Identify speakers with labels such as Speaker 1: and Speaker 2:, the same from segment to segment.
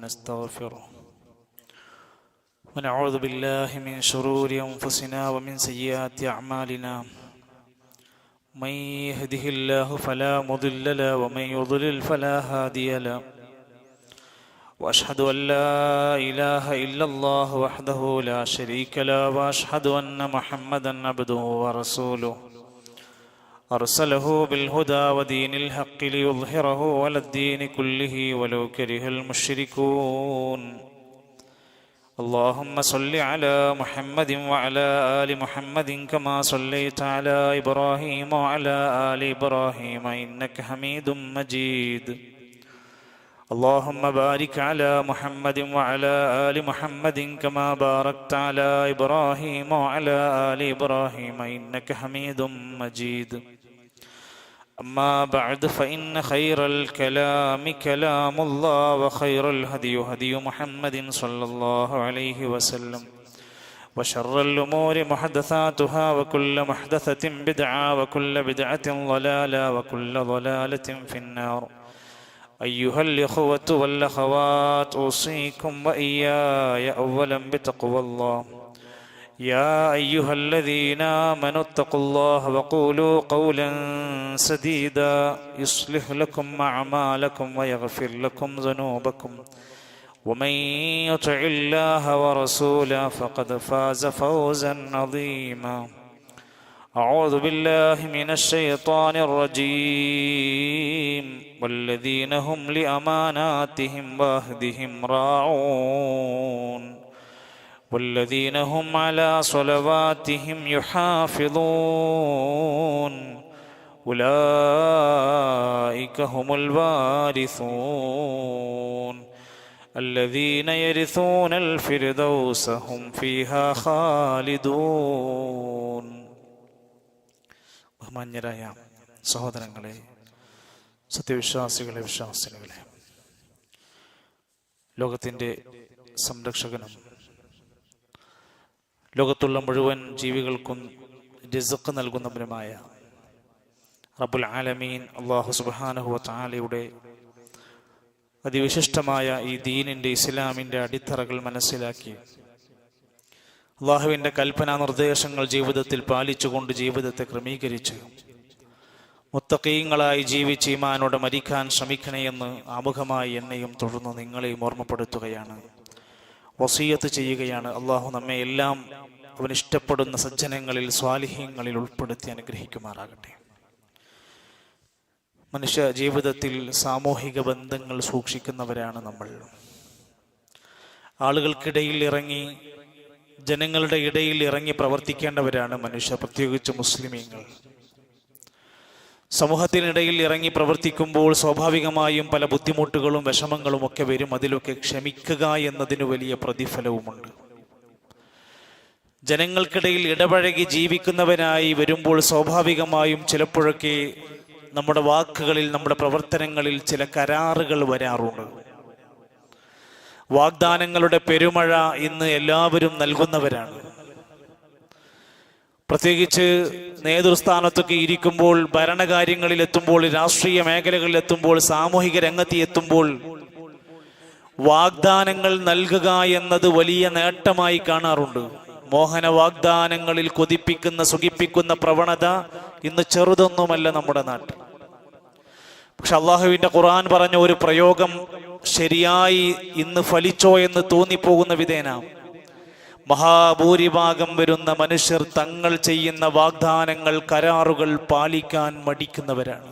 Speaker 1: ونستغفره ونعوذ بالله من شرور أنفسنا ومن سيئات أعمالنا من يهده الله فلا مضل له ومن يضلل فلا هادي له وأشهد أن لا إله إلا الله وحده لا شريك له وأشهد أن محمدا عبده ورسوله أرسله بالهدى ودين الحق ليظهره على الدين كله ولو كره المشركون اللهم صل على محمد وعلى آل محمد كما صليت على إبراهيم وعلى آل إبراهيم إنك حميد مجيد اللهم بارك على محمد وعلى آل محمد كما باركت على إبراهيم وعلى آل إبراهيم إنك حميد مجيد أما بعد فإن خير الكلام كلام الله وخير الهدي هدي محمد صلى الله عليه وسلم وشر الأمور محدثاتها وكل محدثة بدعة وكل بدعة ضلالة وكل ضلالة في النار أيها الإخوة والأخوات أوصيكم وإياي أولا بتقوى الله يا أيها الذين آمنوا اتقوا الله وقولوا قولا سديدا يصلح لكم أعمالكم ويغفر لكم ذنوبكم ومن يطع الله ورسوله فقد فاز فوزا عظيما أعوذ بالله من الشيطان الرجيم والذين هم لأماناتهم وعهدهم راعون والذين هم على صلواتهم يحافظون أولئك هم الوارثون الذين يرثون الفردوس هم فيها خالدون. ബഹുമാന്യരായ സഹോദരങ്ങളെ, സത്യവിശ്വാസികളെ, വിശ്വാസികളെ, ലോകത്തിൻ്റെ സംരക്ഷകനും ലോകത്തുള്ള മുഴുവൻ ജീവികൾക്കും റിസ്ഖ് നൽകുന്നവനുമായ റബ്ബുൽ ആലമീൻ അല്ലാഹു സുബ്ഹാനഹു വ തആലയുടെ അതിവിശിഷ്ടമായ ഈ ദീനിൻ്റെ, ഇസ്ലാമിൻ്റെ അടിത്തറകൾ മനസ്സിലാക്കി അള്ളാഹുവിൻ്റെ കൽപ്പനാ നിർദ്ദേശങ്ങൾ ജീവിതത്തിൽ പാലിച്ചുകൊണ്ട് ജീവിതത്തെ ക്രമീകരിച്ച് മുത്തഖീങ്ങളായി ജീവിച്ച് ഈമാനോടെ മരിക്കാൻ ശ്രമിക്കണേയെന്ന് ആമുഖമായി എന്നെയും തുടർന്ന് നിങ്ങളെയും ഓർമ്മപ്പെടുത്തുകയാണ്, വസിയത്ത് ചെയ്യുകയാണ്. അള്ളാഹു നമ്മെ എല്ലാം അവൻ ഇഷ്ടപ്പെടുന്ന സജ്ജനങ്ങളിൽ, സ്വാലിഹീങ്ങളിൽ ഉൾപ്പെടുത്തി അനുഗ്രഹിക്കുമാറാകട്ടെ. മനുഷ്യ ജീവിതത്തിൽ സാമൂഹിക ബന്ധങ്ങൾ സൂക്ഷിക്കുന്നവരാണ് നമ്മൾ. ആളുകൾക്കിടയിൽ ഇറങ്ങി, ജനങ്ങളുടെ ഇടയിൽ ഇറങ്ങി പ്രവർത്തിക്കേണ്ടവരാണ് മനുഷ്യ, പ്രത്യേകിച്ച് മുസ്ലിമീങ്ങൾ. സമൂഹത്തിനിടയിൽ ഇറങ്ങി പ്രവർത്തിക്കുമ്പോൾ സ്വാഭാവികമായും പല ബുദ്ധിമുട്ടുകളും വിഷമങ്ങളും ഒക്കെ വരും. അതിലൊക്കെ ക്ഷമിക്കുക എന്നതിന് വലിയ പ്രതിഫലവുമുണ്ട്. ജനങ്ങൾക്കിടയിൽ ഇടപഴകി ജീവിക്കുന്നവനായി വരുമ്പോൾ സ്വാഭാവികമായും ചിലപ്പോഴൊക്കെ നമ്മുടെ വാക്കുകളിൽ, നമ്മുടെ പ്രവർത്തനങ്ങളിൽ ചില കരാറുകൾ വരാറുണ്ട്. വാഗ്ദാനങ്ങളുടെ പെരുമഴ ഇന്ന് എല്ലാവരും നൽകുന്നവരാണ്. പ്രത്യേകിച്ച് നേതൃസ്ഥാനത്തൊക്കെ ഇരിക്കുമ്പോൾ, ഭരണകാര്യങ്ങളിൽ എത്തുമ്പോൾ, രാഷ്ട്രീയ മേഖലകളിൽ എത്തുമ്പോൾ, സാമൂഹിക രംഗത്ത് എത്തുമ്പോൾ വാഗ്ദാനങ്ങൾ നൽകുക എന്നത് വലിയ നേട്ടമായി കാണാറുണ്ട്. മോഹന വാഗ്ദാനങ്ങളിൽ കൊതിപ്പിക്കുന്ന, സുഖിപ്പിക്കുന്ന പ്രവണത ഇന്ന് ചെറുതൊന്നുമല്ല നമ്മുടെ നാട്ടിൽ. പക്ഷെ അള്ളാഹുവിൻ്റെ ഖുർആൻ പറഞ്ഞ ഒരു പ്രയോഗം ശരിയായി ഇന്ന് ഫലിച്ചോ എന്ന് തോന്നിപ്പോകുന്ന വിധേന മഹാഭൂരിഭാഗം വരുന്ന മനുഷ്യർ തങ്ങൾ ചെയ്യുന്ന വാഗ്ദാനങ്ങൾ, കരാറുകൾ പാലിക്കാൻ മടിക്കുന്നവരാണ്.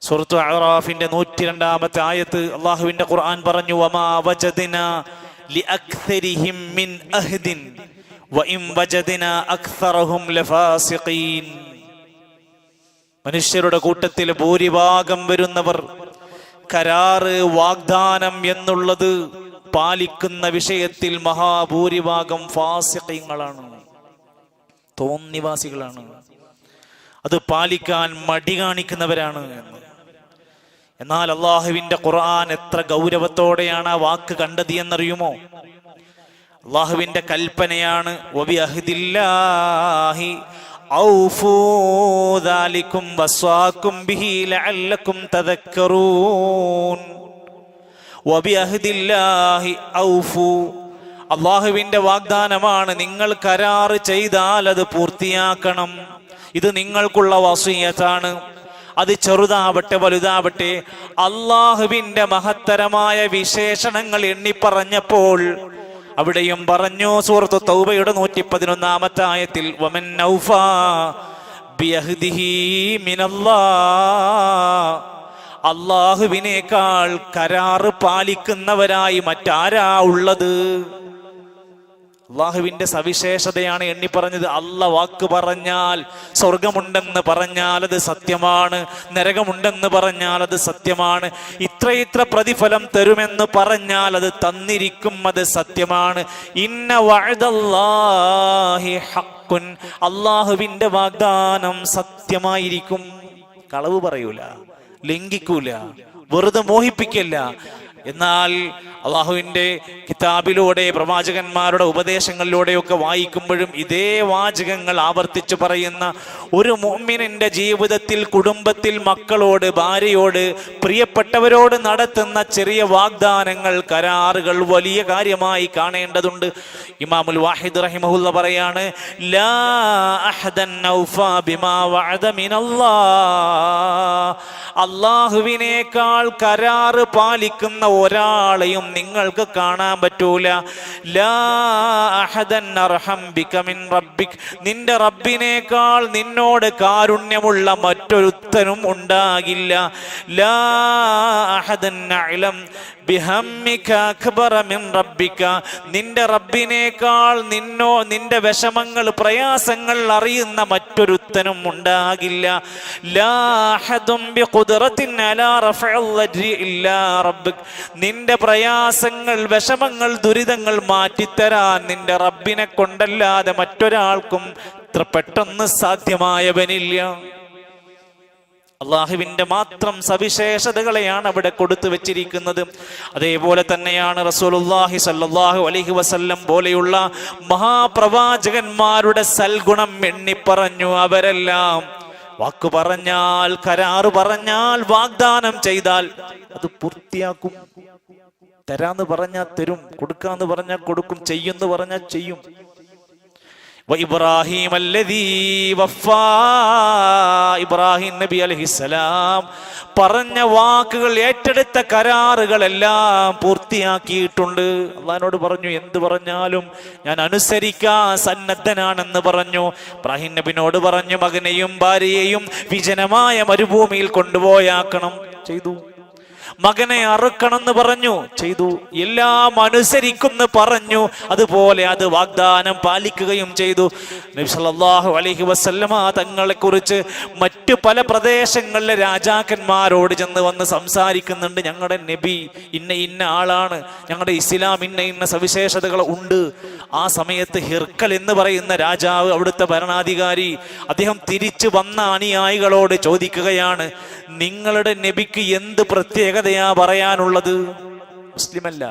Speaker 1: സൂറത്ത് അഅറാഫിന്റെ 102-ാമത്തെ ആയത്ത് അള്ളാഹുവിന്റെ ഖുർആൻ പറഞ്ഞു, വമാ വജദ്നാ ലിഅക്സരിഹിം മിൻ അഹ്ദിൻ വഇൻ വജദ്നാ അക്സറഹും ലഫാസിഖീൻ. മനുഷ്യരുടെ കൂട്ടത്തിൽ ഭൂരിഭാഗം വരുന്നവർ കരാറ്, വാഗ്ദാനം എന്നുള്ളത് പാലിക്കുന്ന വിഷയത്തിൽ മഹാഭൂരിഭാഗം ഫാസിഖീങ്ങളാണ്, തോന്നിവാസികളാണ്. അത് പാലിക്കാൻ മടി കാണിക്കുന്നവരാണ് എന്ന്. എന്നാൽ അള്ളാഹുവിന്റെ ഖുർആൻ എത്ര ഗൗരവത്തോടെയാണ് ആ വാക്ക് കണ്ടത് എന്നറിയുമോ? അള്ളാഹുവിന്റെ കൽപ്പനയാണ്, വബി അഹ്ദില്ലാഹി ഔഫൂ ദാലികും വസ്വാകും ബിഹി ലഅല്ലകും തദക്കറൂൻ. വബിഅഹ്ദില്ലാഹി ഔഫു. അള്ളാഹുവിന്റെ വാഗ്ദാനമാണ്, നിങ്ങൾ കരാറ് ചെയ്താൽ അത് പൂർത്തിയാക്കണം. ഇത് നിങ്ങൾക്കുള്ള വസിയത്താണ്. അത് ചെറുതാവട്ടെ വലുതാവട്ടെ. അള്ളാഹുവിന്റെ മഹത്തരമായ വിശേഷണങ്ങൾ എണ്ണിപ്പറഞ്ഞപ്പോൾ അവിടെയും പറഞ്ഞു, സൂറത്ത് തൗബയുടെ 111 ആയത്തിൽ, വമൻ ഔഫാ ബിഅഹ്ദിഹി മിനല്ലാഹ്, അള്ളാഹുവിനേക്കാൾ കരാറ് പാലിക്കുന്നവരായി മറ്റാരാ ഉള്ളത്? അള്ളാഹുവിന്റെ സവിശേഷതയാണ് എണ്ണി പറഞ്ഞത്. അള്ളാഹ് വാക്ക് പറഞ്ഞാൽ സ്വർഗമുണ്ടെന്ന് പറഞ്ഞാൽ അത് സത്യമാണ്, നരകമുണ്ടെന്ന് പറഞ്ഞാൽ അത് സത്യമാണ്, ഇത്ര പ്രതിഫലം തരുമെന്ന് പറഞ്ഞാൽ അത് തന്നിരിക്കും, അത് സത്യമാണ്. ഇന്ന വഅദല്ലാഹി ഹഖ്ഖുൻ, അള്ളാഹുവിന്റെ വാഗ്ദാനം സത്യമായിരിക്കും. കളവ് പറയൂല, ലംഘിക്കൂല, വെറുതെ മോഹിപ്പിക്കില്ല. എന്നാൽ അള്ളാഹുവിന്റെ കിതാബിലൂടെ പ്രവാചകന്മാരുടെ ഉപദേശങ്ങളിലൂടെയൊക്കെ വായിക്കുമ്പോഴും ഇതേ വാചകങ്ങൾ ആവർത്തിച്ചു പറയുന്ന ഒരു മുഅ്മിനിന്റെ ജീവിതത്തിൽ, കുടുംബത്തിൽ, മക്കളോട്, ഭാര്യയോട്, പ്രിയപ്പെട്ടവരോട് നടത്തുന്ന ചെറിയ വാഗ്ദാനങ്ങൾ, കരാറുകൾ വലിയ കാര്യമായി കാണേണ്ടതുണ്ട്. ഇമാമുൽ വാഹിദ് റഹിമഹുല്ല പറയാണ്, ലാ അഹദൻ ഔഫാ ബിമാ വഅദ മിനല്ലാഹ്, അള്ളാഹുവിനേക്കാൾ കരാറ് പാലിക്കുന്ന ഒരാളെയും നിങ്ങൾക്ക് കാണാൻ പറ്റൂല. ലാ അഹദൻ അർഹം ബിക മിൻ റബ്ബിക്, നിന്റെ റബ്ബിനേക്കാൾ നിന്നോട് കാരുണ്യമുള്ള മറ്റൊരുത്തനും ഉണ്ടാകില്ല. ലാ അഹദൻ അഅലം ബിഹമ്മിക അക്ബറ മിൻ റബ്ബിക, നിന്റെ റബ്ബിനേക്കാൾ നിന്റെ വിഷമങ്ങൾ, പ്രയാസങ്ങൾ അറിയുന്ന മറ്റൊരുത്തനും ഉണ്ടാകില്ല. ലാ അഹദും ബിഖുദ്റത്തിൻ അലാ റഫഇൽ വജ്രി ഇല്ലാ റബ്ബിക്, നിന്റെ പ്രയാസങ്ങൾ, വിഷമങ്ങൾ, ദുരിതങ്ങൾ മാറ്റിത്തരാൻ നിന്റെ റബ്ബിനെ കൊണ്ടല്ലാതെ മറ്റൊരാൾക്കും ഇത്ര പെട്ടെന്ന് സാധ്യമായവനില്ല. അള്ളാഹുവിന്റെ മാത്രം സവിശേഷതകളെയാണ് അവിടെ കൊടുത്തു വെച്ചിരിക്കുന്നത്. അതേപോലെ തന്നെയാണ് റസൂലുള്ളാഹി സ്വല്ലല്ലാഹു അലൈഹി വസല്ലം പോലെയുള്ള മഹാപ്രവാചകന്മാരുടെ സൽഗുണം എണ്ണിപ്പറഞ്ഞു. അവരെല്ലാം വാക്ക് പറഞ്ഞാൽ, കരാറ് പറഞ്ഞാൽ, വാഗ്ദാനം ചെയ്താൽ അത് പൂർത്തിയാക്കും. തരാന്ന് പറഞ്ഞാൽ തരും, കൊടുക്കാന്ന് പറഞ്ഞാൽ കൊടുക്കും, ചെയ്യുന്നു പറഞ്ഞാൽ ചെയ്യും. ഇബ്രാഹിം അല്ലദീ വഫാ, ഇബ്രാഹിം നബി അലൈഹിസ്സലാം പറഞ്ഞ വാക്കുകൾ, ഏറ്റെടുത്ത കരാറുകളെല്ലാം പൂർത്തിയാക്കിയിട്ടുണ്ട്. അള്ളാഹിനോട് പറഞ്ഞു, എന്ത് പറഞ്ഞാലും ഞാൻ അനുസരിക്കാൻ സന്നദ്ധനാണെന്ന് പറഞ്ഞു. ഇബ്രാഹിം നബിനോട് പറഞ്ഞു, മകനെയും ഭാര്യയെയും വിജനമായ മരുഭൂമിയിൽ കൊണ്ടുപോയാക്കണം, ചെയ്തു. മകനെ അറുക്കണമെന്ന് പറഞ്ഞു, ചെയ്തു. എല്ലാം അനുസരിക്കുമെന്ന് പറഞ്ഞു, അതുപോലെ അത് വാഗ്ദാനം പാലിക്കുകയും ചെയ്തു. നബി സല്ലല്ലാഹു അലൈഹി വസല്ലമ തങ്ങളെ കുറിച്ച് മറ്റു പല പ്രദേശങ്ങളിലെ രാജാക്കന്മാരോട് ചെന്ന് വന്ന് സംസാരിക്കുന്നുണ്ട്. ഞങ്ങളുടെ നബി ഇന്ന ആളാണ്, ഞങ്ങളുടെ ഇസ്ലാം ഇന്ന സവിശേഷതകൾ ഉണ്ട്. ആ സമയത്ത് ഹിർക്കൽ എന്ന് പറയുന്ന രാജാവ്, അവിടുത്തെ ഭരണാധികാരി, അദ്ദേഹം തിരിച്ചു വന്ന അനുയായികളോട് ചോദിക്കുകയാണ്, നിങ്ങളുടെ നബിക്ക് എന്ത് പ്രത്യേകതയാ പറയാനുള്ളത്? മുസ്ലിമല്ല,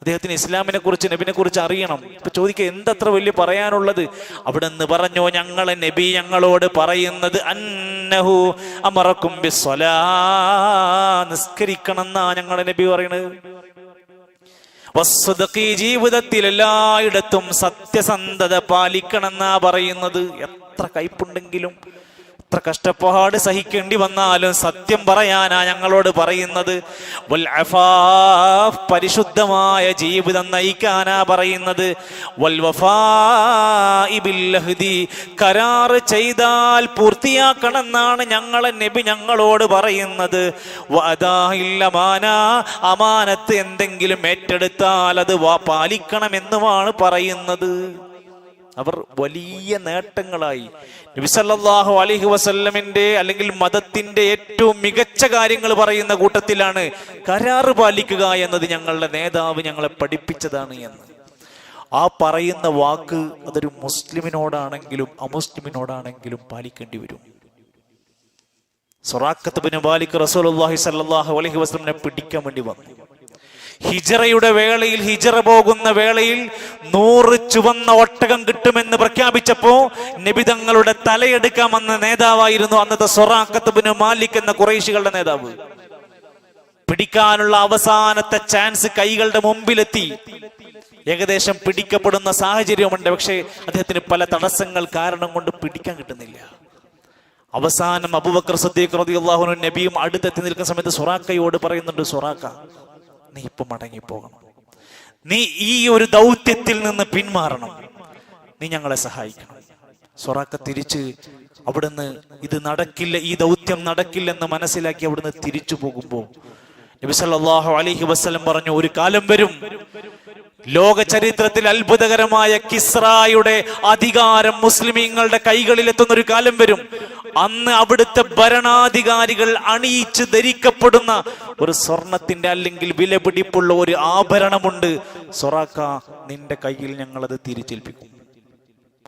Speaker 1: അദ്ദേഹത്തിന് ഇസ്ലാമിനെ കുറിച്ച്, നബിനെ കുറിച്ച് അറിയണം. ഇപ്പൊ ചോദിക്കുക, എന്തത്ര വലിയ പറയാനുള്ളത്? അവിടെ നിന്ന് പറഞ്ഞു, ഞങ്ങളെ നബി ഞങ്ങളോട് പറയുന്നത് അന്നഹു അമറക്കും ബിസ്സലാ, നിസ്കരിക്കണം എന്നാ ഞങ്ങളെ നബി പറയുന്നത്. വസ്സദഖി, ജീവിതത്തിൽ എല്ലായിടത്തും സത്യസന്ധത പാലിക്കണം എന്നാ പറയുന്നത്. എത്ര കയ്പുണ്ടെങ്കിലും, എത്ര കഷ്ടപ്പാട് സഹിക്കേണ്ടി വന്നാലും സത്യം പറയാനാ ഞങ്ങളോട് പറയുന്നത്. വൽ അഫാഫ്, പരിശുദ്ധമായ ജീവിതം നയിക്കാനാ പറയുന്നത്. വൽ വഫാഇ ബിൽ അഹ്ദി, കരാറ് ചെയ്താൽ പൂർത്തിയാക്കണം എന്നാണ് ഞങ്ങളെ നബി ഞങ്ങളോട് പറയുന്നത്. വഅദാഇൽ അമാന, അമാനത്ത് എന്തെങ്കിലും ഏറ്റെടുത്താൽ അത് പാലിക്കണമെന്നുമാണ് പറയുന്നത്. അവർ വലിയ നേട്ടങ്ങളായി നബി സല്ലല്ലാഹു അലൈഹി വസല്ലമിന്റെ അല്ലെങ്കിൽ മതത്തിന്റെ ഏറ്റവും മികച്ച കാര്യങ്ങൾ പറയുന്ന കൂട്ടത്തിലാണ് കരാറ് പാലിക്കുക എന്നത്. ഞങ്ങളുടെ നേതാവ് ഞങ്ങളെ പഠിപ്പിച്ചതാണ് എന്ന്. ആ പറയുന്ന വാക്ക് അതൊരു മുസ്ലിമിനോടാണെങ്കിലും അമുസ്ലിമിനോടാണെങ്കിലും പാലിക്കേണ്ടി വരും. സുറാഖത്ത് ബിൻ മാലിക് റസൂലുള്ളാഹി സ്വല്ലല്ലാഹു അലൈഹി വസല്ലമിനെ പിടിക്കാൻ വേണ്ടി വന്നു. ഹിജറയുടെ വേളയിൽ, ഹിജറ പോകുന്ന വേളയിൽ 100 ചുവന്ന ഒട്ടകം കിട്ടുമെന്ന് പ്രഖ്യാപിച്ചപ്പോ നബി തങ്ങളുടെ തലയെടുക്കാൻ വന്ന നേതാവായിരുന്നു അന്നത്തെ സുറാഖത്ത് ബിൻ മാലിക് എന്ന ഖുറൈശികളുടെ നേതാവ്. പിടിക്കാനുള്ള അവസാനത്തെ ചാൻസ് കൈകളുടെ മുമ്പിലെത്തി. ഏകദേശം പിടിക്കപ്പെടുന്ന സാഹചര്യമുണ്ട്. പക്ഷേ അദ്ദേഹത്തിന് പല തടസ്സങ്ങൾ കാരണം കൊണ്ട് പിടിക്കാൻ കിട്ടുന്നില്ല. അവസാനം അബൂബക്കർ സിദ്ദീഖ് റളിയല്ലാഹു അൻഹു നബിയും അടുത്തെത്തി നിൽക്കുന്ന സമയത്ത് സുറാഖയോട് പറയുന്നുണ്ട്, സുറാഖ, നീ ഇപ്പൊ മടങ്ങിപ്പോകണം, നീ ഈ ഒരു ദൗത്യത്തിൽ നിന്ന് പിന്മാറണം, നീ ഞങ്ങളെ സഹായിക്കണം. സുറാഖ തിരിച്ച് അവിടുന്ന് ഇത് നടക്കില്ല, ഈ ദൗത്യം നടക്കില്ലെന്ന് മനസ്സിലാക്കി അവിടുന്ന് തിരിച്ചു പോകുമ്പോൾ നബി സല്ലല്ലാഹു അലൈഹി വസല്ലം പറഞ്ഞു, ഒരു കാലം വരും, ലോക ചരിത്രത്തിൽ അത്ഭുതകരമായ കിസ്റായുടെ അധികാരം മുസ്ലിമീങ്ങളുടെ കൈകളിലെത്തുന്ന ഒരു കാലം വരും. അന്ന് അവിടുത്തെ ഭരണാധികാരികൾ അണിയിച്ച് ധരിക്കപ്പെടുന്ന ഒരു സ്വർണത്തിന്റെ അല്ലെങ്കിൽ വിലപിടിപ്പുള്ള ഒരു ആഭരണമുണ്ട്. സൊറാക്ക, നിന്റെ കയ്യിൽ ഞങ്ങളത് തിരിച്ചേൽപ്പിക്കും.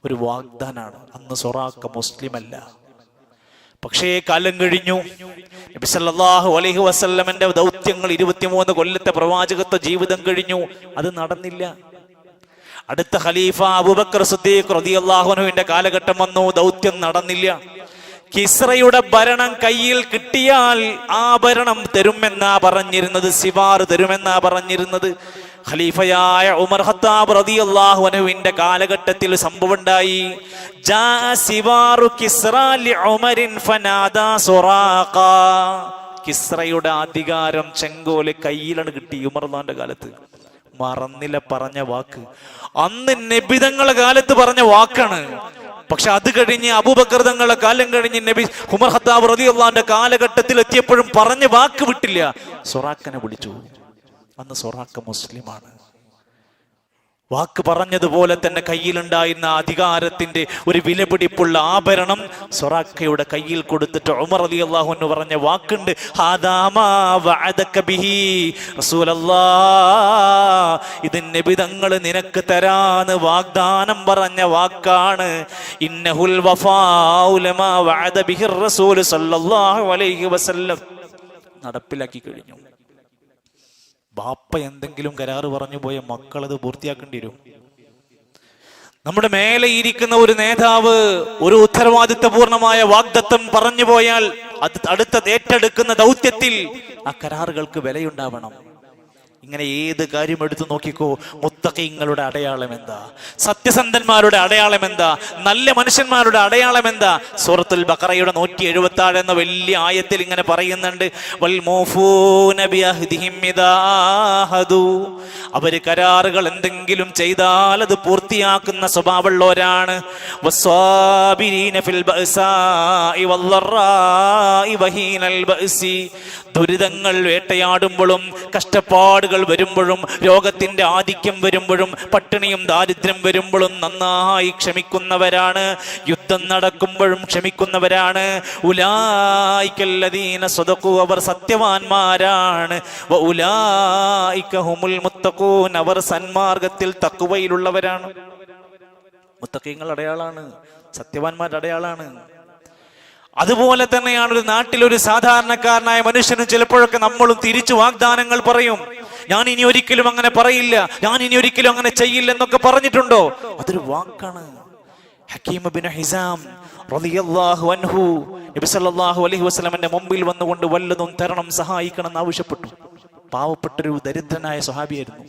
Speaker 1: ഒരു വാഗ്ദാനാണ്. അന്ന് സൊറാക്ക മുസ്ലിം അല്ല. പക്ഷേ കാലം കഴിഞ്ഞു. നബി സല്ലല്ലാഹു അലൈഹി വസല്ലമന്റെ ദൗത്യങ്ങൾ 23 കൊല്ലത്തെ പ്രവാചകത്വ ജീവിതം കഴിഞ്ഞു. അത് നടന്നില്ല. അടുത്ത ഖലീഫ അബൂബക്കർ സിദ്ദീഖ് റളിയല്ലാഹു അൻഹുവിന്റെ കാലഘട്ടം വന്നു. ദൗത്യം നടന്നില്ല. കിസ്റയുടെ ഭരണം കയ്യിൽ കിട്ടിയാൽ ആ ഭരണം തരുമെന്നാ പറഞ്ഞിരുന്നത്, സിവാർ തരുമെന്നാ പറഞ്ഞിരുന്നത്. ഖലീഫയായ ഉമർ ഖത്താബ് റളിയല്ലാഹു അൻഹുവിന്റെ കാലഘട്ടത്തിൽ സംഭവം ഉണ്ടായി. കിസ്റയുടെ അധികാരം ചെങ്കോല് കയ്യിലാണ് കിട്ടി ഉമർന്റെ കാലത്ത്. മറന്നില്ല പറഞ്ഞ വാക്ക്. അന്ന് നബിതങ്ങളുടെ കാലത്ത് പറഞ്ഞ വാക്കാണ്. പക്ഷെ അത് കഴിഞ്ഞ് അബൂബക്കർ തങ്ങളുടെ കാലം കഴിഞ്ഞ് നബി ഉമർ ഖത്താബ് റളിയല്ലാഹുവിന്റെ കാലഘട്ടത്തിൽ എത്തിയപ്പോഴും പറഞ്ഞ വാക്ക് വിട്ടില്ല. സൊറാഖനെ വിളിച്ചു. അന്ന് സൊറാഖ മുസ്ലിമാണ്. വാക്ക് പറഞ്ഞതുപോലെ തന്നെ കയ്യിലുണ്ടായിരുന്ന അധികാരത്തിന്റെ ഒരു വിലപിടിപ്പുള്ള ആഭരണം സൊറാഖയുടെ കയ്യിൽ കൊടുത്തിട്ട് ഉമർ റളിയല്ലാഹു അൻഹു പറഞ്ഞ വാക്കുണ്ട്, ഹാദാമാ വഅദക ബിഹി റസൂലല്ലാഹ്, ഇത് നബി തങ്ങൾ നിനക്ക് തരാന്ന് വാഗ്ദാനം പറഞ്ഞ വാക്കാണ്. ഇന്നഹുൽ വഫാഉ ലമാ വഅദ ബിഹി റസൂൽ സല്ലല്ലാഹു അലൈഹി വസല്ലം. നടപ്പിലാക്കി കഴിഞ്ഞു. ബാപ്പ എന്തെങ്കിലും കരാറ് പറഞ്ഞു പോയ മക്കളത് പൂർത്തിയാക്കേണ്ടി വരും. നമ്മുടെ മേലെ ഇരിക്കുന്ന ഒരു നേതാവ് ഒരു ഉത്തരവാദിത്വപൂർണമായ വാഗ്ദത്തം പറഞ്ഞു പോയാൽ അത് അടുത്ത ഏറ്റെടുക്കുന്ന ദൗത്യത്തിൽ ആ കരാറുകൾക്ക് വിലയുണ്ടാവണം. ഇങ്ങനെ ഏത് കാര്യം എടുത്തു നോക്കിക്കോ, മുത്തഖീങ്ങളുടെ അടയാളം എന്താ? സത്യസന്ധന്മാരുടെ അടയാളം എന്താ? നല്ല മനുഷ്യന്മാരുടെ അടയാളം എന്താ? സൂറത്തുൽ ബഖറയുടെ 176 എന്ന വലിയ ആയത്തിൽ ഇങ്ങനെ പറയുന്നുണ്ട്, വൽ മൂഫൂന ബിഅഹ്ദിഹിം ഇദാ അഹദു. അവര് കരാറുകൾ എന്തെങ്കിലും ചെയ്താൽ അത് പൂർത്തിയാക്കുന്ന സ്വഭാവമുള്ളവരാണ്. വസ്സാബിരീന ഫിൽ ബഅസാഇ വല്ലറാഇ വഹീനൽ ബഅസി. ദുരിതങ്ങൾ വേട്ടയാടുമ്പോഴും കഷ്ടപ്പാടുകൾ വരുമ്പോഴും രോഗത്തിന്റെ ആധിക്യം വരുമ്പോഴും പട്ടിണിയും ദാരിദ്ര്യം വരുമ്പോഴും നന്നായി ക്ഷമിക്കുന്നവരാണ്. യുദ്ധം നടക്കുമ്പോഴും ക്ഷമിക്കുന്നവരാണ്. ഉലൈകല്ലദീന സദഖു, അവർ സത്യവാന്മാരാണ്. വഉലൈക ഹുമുൽ മുത്തഖൂൻ, അവർ സന്മാർഗത്തിൽ തഖ്വയിലുള്ളവരാണ്. മുത്തഖീങ്ങളുടെ അടയാളാണ്, സത്യവാന്മാരുടെ അടയാളാണ്. അതുപോലെ തന്നെയാണ് ഒരു നാട്ടിലൊരു സാധാരണക്കാരനായ മനുഷ്യനും ചിലപ്പോഴൊക്കെ നമ്മളും തിരിച്ചു വാഗ്ദാനങ്ങൾ പറയും. ഞാൻ ഇനി ഒരിക്കലും അങ്ങനെ പറയില്ല, ഞാൻ ഇനി ഒരിക്കലും അങ്ങനെ ചെയ്യില്ല എന്നൊക്കെ പറഞ്ഞിട്ടുണ്ടോ? അതൊരു വാക്കാണ്. ഹക്കീം ഇബ്നു ഹിസാം റളിയല്ലാഹു അൻഹു നബി സല്ലല്ലാഹു അലൈഹി വസല്ലമയുടെ മുമ്പിൽ വന്നുകൊണ്ട് വല്ലതും തരണം, സഹായിക്കണം എന്ന് ആവശ്യപ്പെട്ടു. പാവപ്പെട്ടൊരു ദരിദ്രനായ സ്വഹാബിയായിരുന്നു.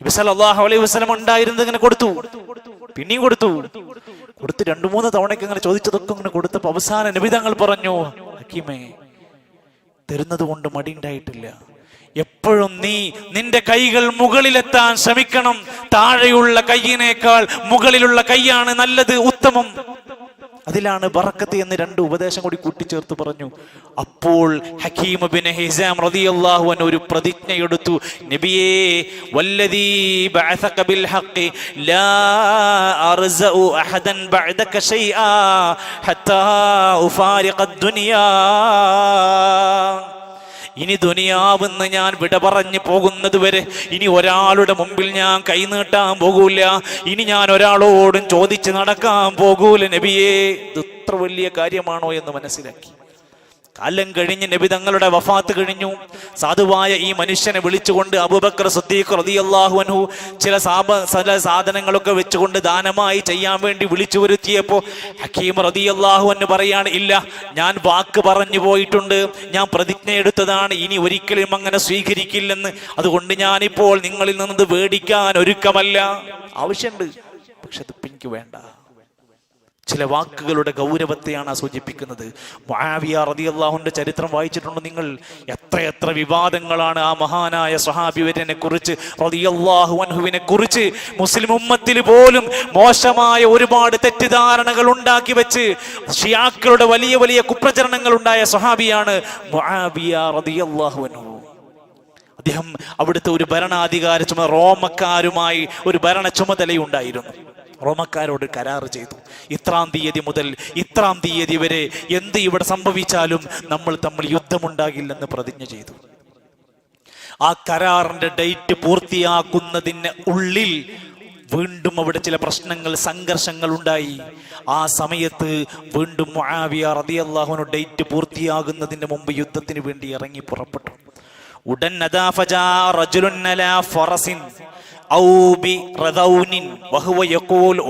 Speaker 1: നബി സല്ലല്ലാഹു അലൈഹി വസല്ലം ഉണ്ടായിരുന്നത് ഇങ്ങനെ കൊടുത്തു, പിന്നെയും കൊടുത്ത് 2-3 തവണയ്ക്ക് ഇങ്ങനെ ചോദിച്ചതൊക്കെ ഇങ്ങനെ കൊടുത്തപ്പോ അവസാന നബി തങ്ങൾ പറഞ്ഞു, ഹക്കീമേ, തരുന്നത് കൊണ്ട് മടി ഉണ്ടായിട്ടില്ല. എപ്പോഴും നീ നിന്റെ കൈകൾ മുകളിലെത്താൻ ശ്രമിക്കണം. താഴെയുള്ള കൈയിനേക്കാൾ മുകളിലുള്ള കൈയാണ് നല്ലത്, ഉത്തമം. അതിലാണ് ബറക്കത്ത് എന്ന് 2 ഉപദേശം കൂടി കൂട്ടിച്ചേർത്ത് പറഞ്ഞു. അപ്പോൾ ഹക്കീം ഇബ്നു ഹിസാം റളിയല്ലാഹു അൻഹു ഒരു പ്രതിജ്ഞ എടുത്തു, നബിയേ, വല്ലദീ ബഅസക ബിൽ ഹഖ് ലാ അർസഉ അഹദൻ ബഅദക ശൈആ ഹത്താ ഉഫാരിഖ ദുനിയാ. ഇനി ദുനിയാവെന്ന് ഞാൻ വിട പറഞ്ഞു പോകുന്നത് വരെ ഇനി ഒരാളുടെ മുമ്പിൽ ഞാൻ കൈനീട്ടാൻ പോകൂല. ഇനി ഞാൻ ഒരാളോടും ചോദിച്ച് നടക്കാൻ പോകൂല നബിയേ. ഇത് ഇത്ര വലിയ കാര്യമാണോ എന്ന് മനസ്സിലാക്കി. കാലം കഴിഞ്ഞ് നബി തങ്ങളുടെ വഫാത്ത് കഴിഞ്ഞു. സാധുവായ ഈ മനുഷ്യനെ വിളിച്ചുകൊണ്ട് അബൂബക്കർ സിദ്ദീഖ് റളിയല്ലാഹു അൻഹു ചില സാധനങ്ങളൊക്കെ വെച്ചുകൊണ്ട് ദാനമായി ചെയ്യാൻ വേണ്ടി വിളിച്ചു വരുത്തിയപ്പോൾ ഹക്കീം റളിയല്ലാഹു അൻഹു പറയാണ്, ഇല്ല, ഞാൻ വാക്ക് പറഞ്ഞു പോയിട്ടുണ്ട്, ഞാൻ പ്രതിജ്ഞ എടുത്തതാണ്, ഇനി ഒരിക്കലും അങ്ങനെ സ്വീകരിക്കില്ലെന്ന്. അതുകൊണ്ട് ഞാനിപ്പോൾ നിങ്ങളിൽ നിന്നത് വേടിക്കാൻ ഒരുക്കമല്ല. ആവശ്യമുണ്ട്, പക്ഷെ അത് എനിക്ക് വേണ്ട. ചില വാക്കുകളുടെ ഗൗരവത്തെയാണ് സൂചിപ്പിക്കുന്നത്. മുആവിയ റളിയല്ലാഹുവിന്റെ ചരിത്രം വായിച്ചിട്ടുണ്ട് നിങ്ങൾ? എത്രയെത്ര വിവാദങ്ങളാണ് ആ മഹാനായ സ്വഹാബിവര്യനെ കുറിച്ച്, റളിയല്ലാഹു അൻഹുവിനെ കുറിച്ച് മുസ്ലിം ഉമ്മത്തിൽ പോലും മോശമായ ഒരുപാട് തെറ്റിദ്ധാരണകൾ ഉണ്ടാക്കി വെച്ച് ഷിയാക്കളുടെ വലിയ വലിയ കുപ്രചരണങ്ങൾ ഉണ്ടായ സ്വഹാബിയാണ് മുആവിയ റളിയല്ലാഹു അൻഹു. അദ്ദേഹം അവിടുത്തെ ഒരു ഭരണാധികാര ചുമതല, റോമക്കാരുമായി ഒരു ഭരണ ചുമതലയുണ്ടായിരുന്നു. റോമക്കാരോട് കരാർ ചെയ്തു, ഇത്രാം തീയതി മുതൽ ഇത്രാം തീയതി വരെ എന്ത് ഇവിടെ സംഭവിച്ചാലും നമ്മൾ തമ്മിൽ യുദ്ധമുണ്ടാകില്ലെന്ന് പ്രതിജ്ഞ ചെയ്തു. ആ കരാറിന്റെ ഡേറ്റ് പൂർത്തിയാക്കുന്നതിന് ഉള്ളിൽ വീണ്ടും അവിടെ ചില പ്രശ്നങ്ങൾ, സംഘർഷങ്ങൾ ഉണ്ടായി. ആ സമയത്ത് വീണ്ടും മുആവിയ റളിയല്ലാഹു അൻഹു ഡേറ്റ് പൂർത്തിയാകുന്നതിന് മുമ്പ് യുദ്ധത്തിന് വേണ്ടി ഇറങ്ങി പുറപ്പെട്ടു. ഉടൻ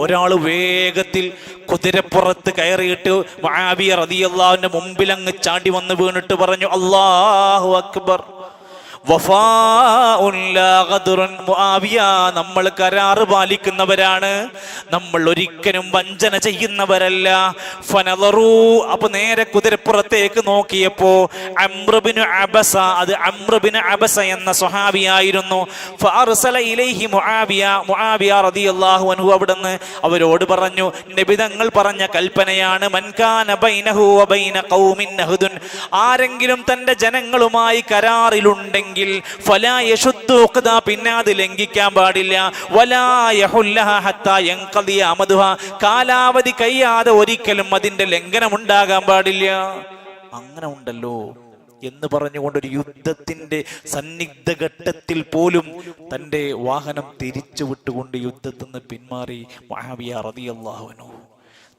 Speaker 1: ഒരാൾ വേഗത്തിൽ കുതിരപ്പുറത്ത് കയറിയിട്ട് മുആവിയ റളിയല്ലാഹുവിന്റെ മുമ്പിൽ അങ്ങ് ചാടി വന്ന് വീണിട്ട് പറഞ്ഞു, അല്ലാഹു അക്ബർ, മുആവിയ, നമ്മൾ കരാറ് പാലിക്കുന്നവരാണ്, നമ്മൾ ഒരിക്കലും വഞ്ചന ചെയ്യുന്നവരല്ല. ഫനദറു, അപ്പൊ നേരെ കുതിരപ്പുറത്തേക്ക് നോക്കിയപ്പോ അംർ ഇബ്നു അബസ, അത് അംർ ഇബ്നു അബസ എന്ന സ്വഹാബിയായിരുന്നു. ഫഅർസല ഇലൈഹി മുആവിയ റളിയല്ലാഹു അൻഹു അവിടുന്ന് അവരോട് പറഞ്ഞു, നബി തങ്ങൾ പറഞ്ഞ കൽപ്പനയാണ്, മൻ കാന ബൈനഹു വ ബൈന ഖൗമിൻ നഹ്ദുൻ, ആരെങ്കിലും തന്റെ ജനങ്ങളുമായി കരാറിലുണ്ടെങ്കിൽ ഫലാ യശുദ്ദു ഖദ, പിന്നെ അത് ലംഘിക്കാൻ പാടില്ല. വലാ യഹുല്ലഹ ഹത്താ യൻഖദിയ അമദുഹ, കാലാവധി കഴിയാതെ ഒരിക്കലും അതിന്റെ ലംഘനം ഉണ്ടാകാൻ പാടില്ല. അങ്ങനെ ഉണ്ടല്ലോ എന്ന് പറഞ്ഞുകൊണ്ട് ഒരു യുദ്ധത്തിന്റെ സന്നിഗ്ധ ഘട്ടത്തിൽ പോലും തന്റെ വാഹനം തിരിച്ചു വിട്ടുകൊണ്ട് യുദ്ധത്തിൽ നിന്ന് പിന്മാറി മുആവിയ റളിയല്ലാഹു അൻഹു.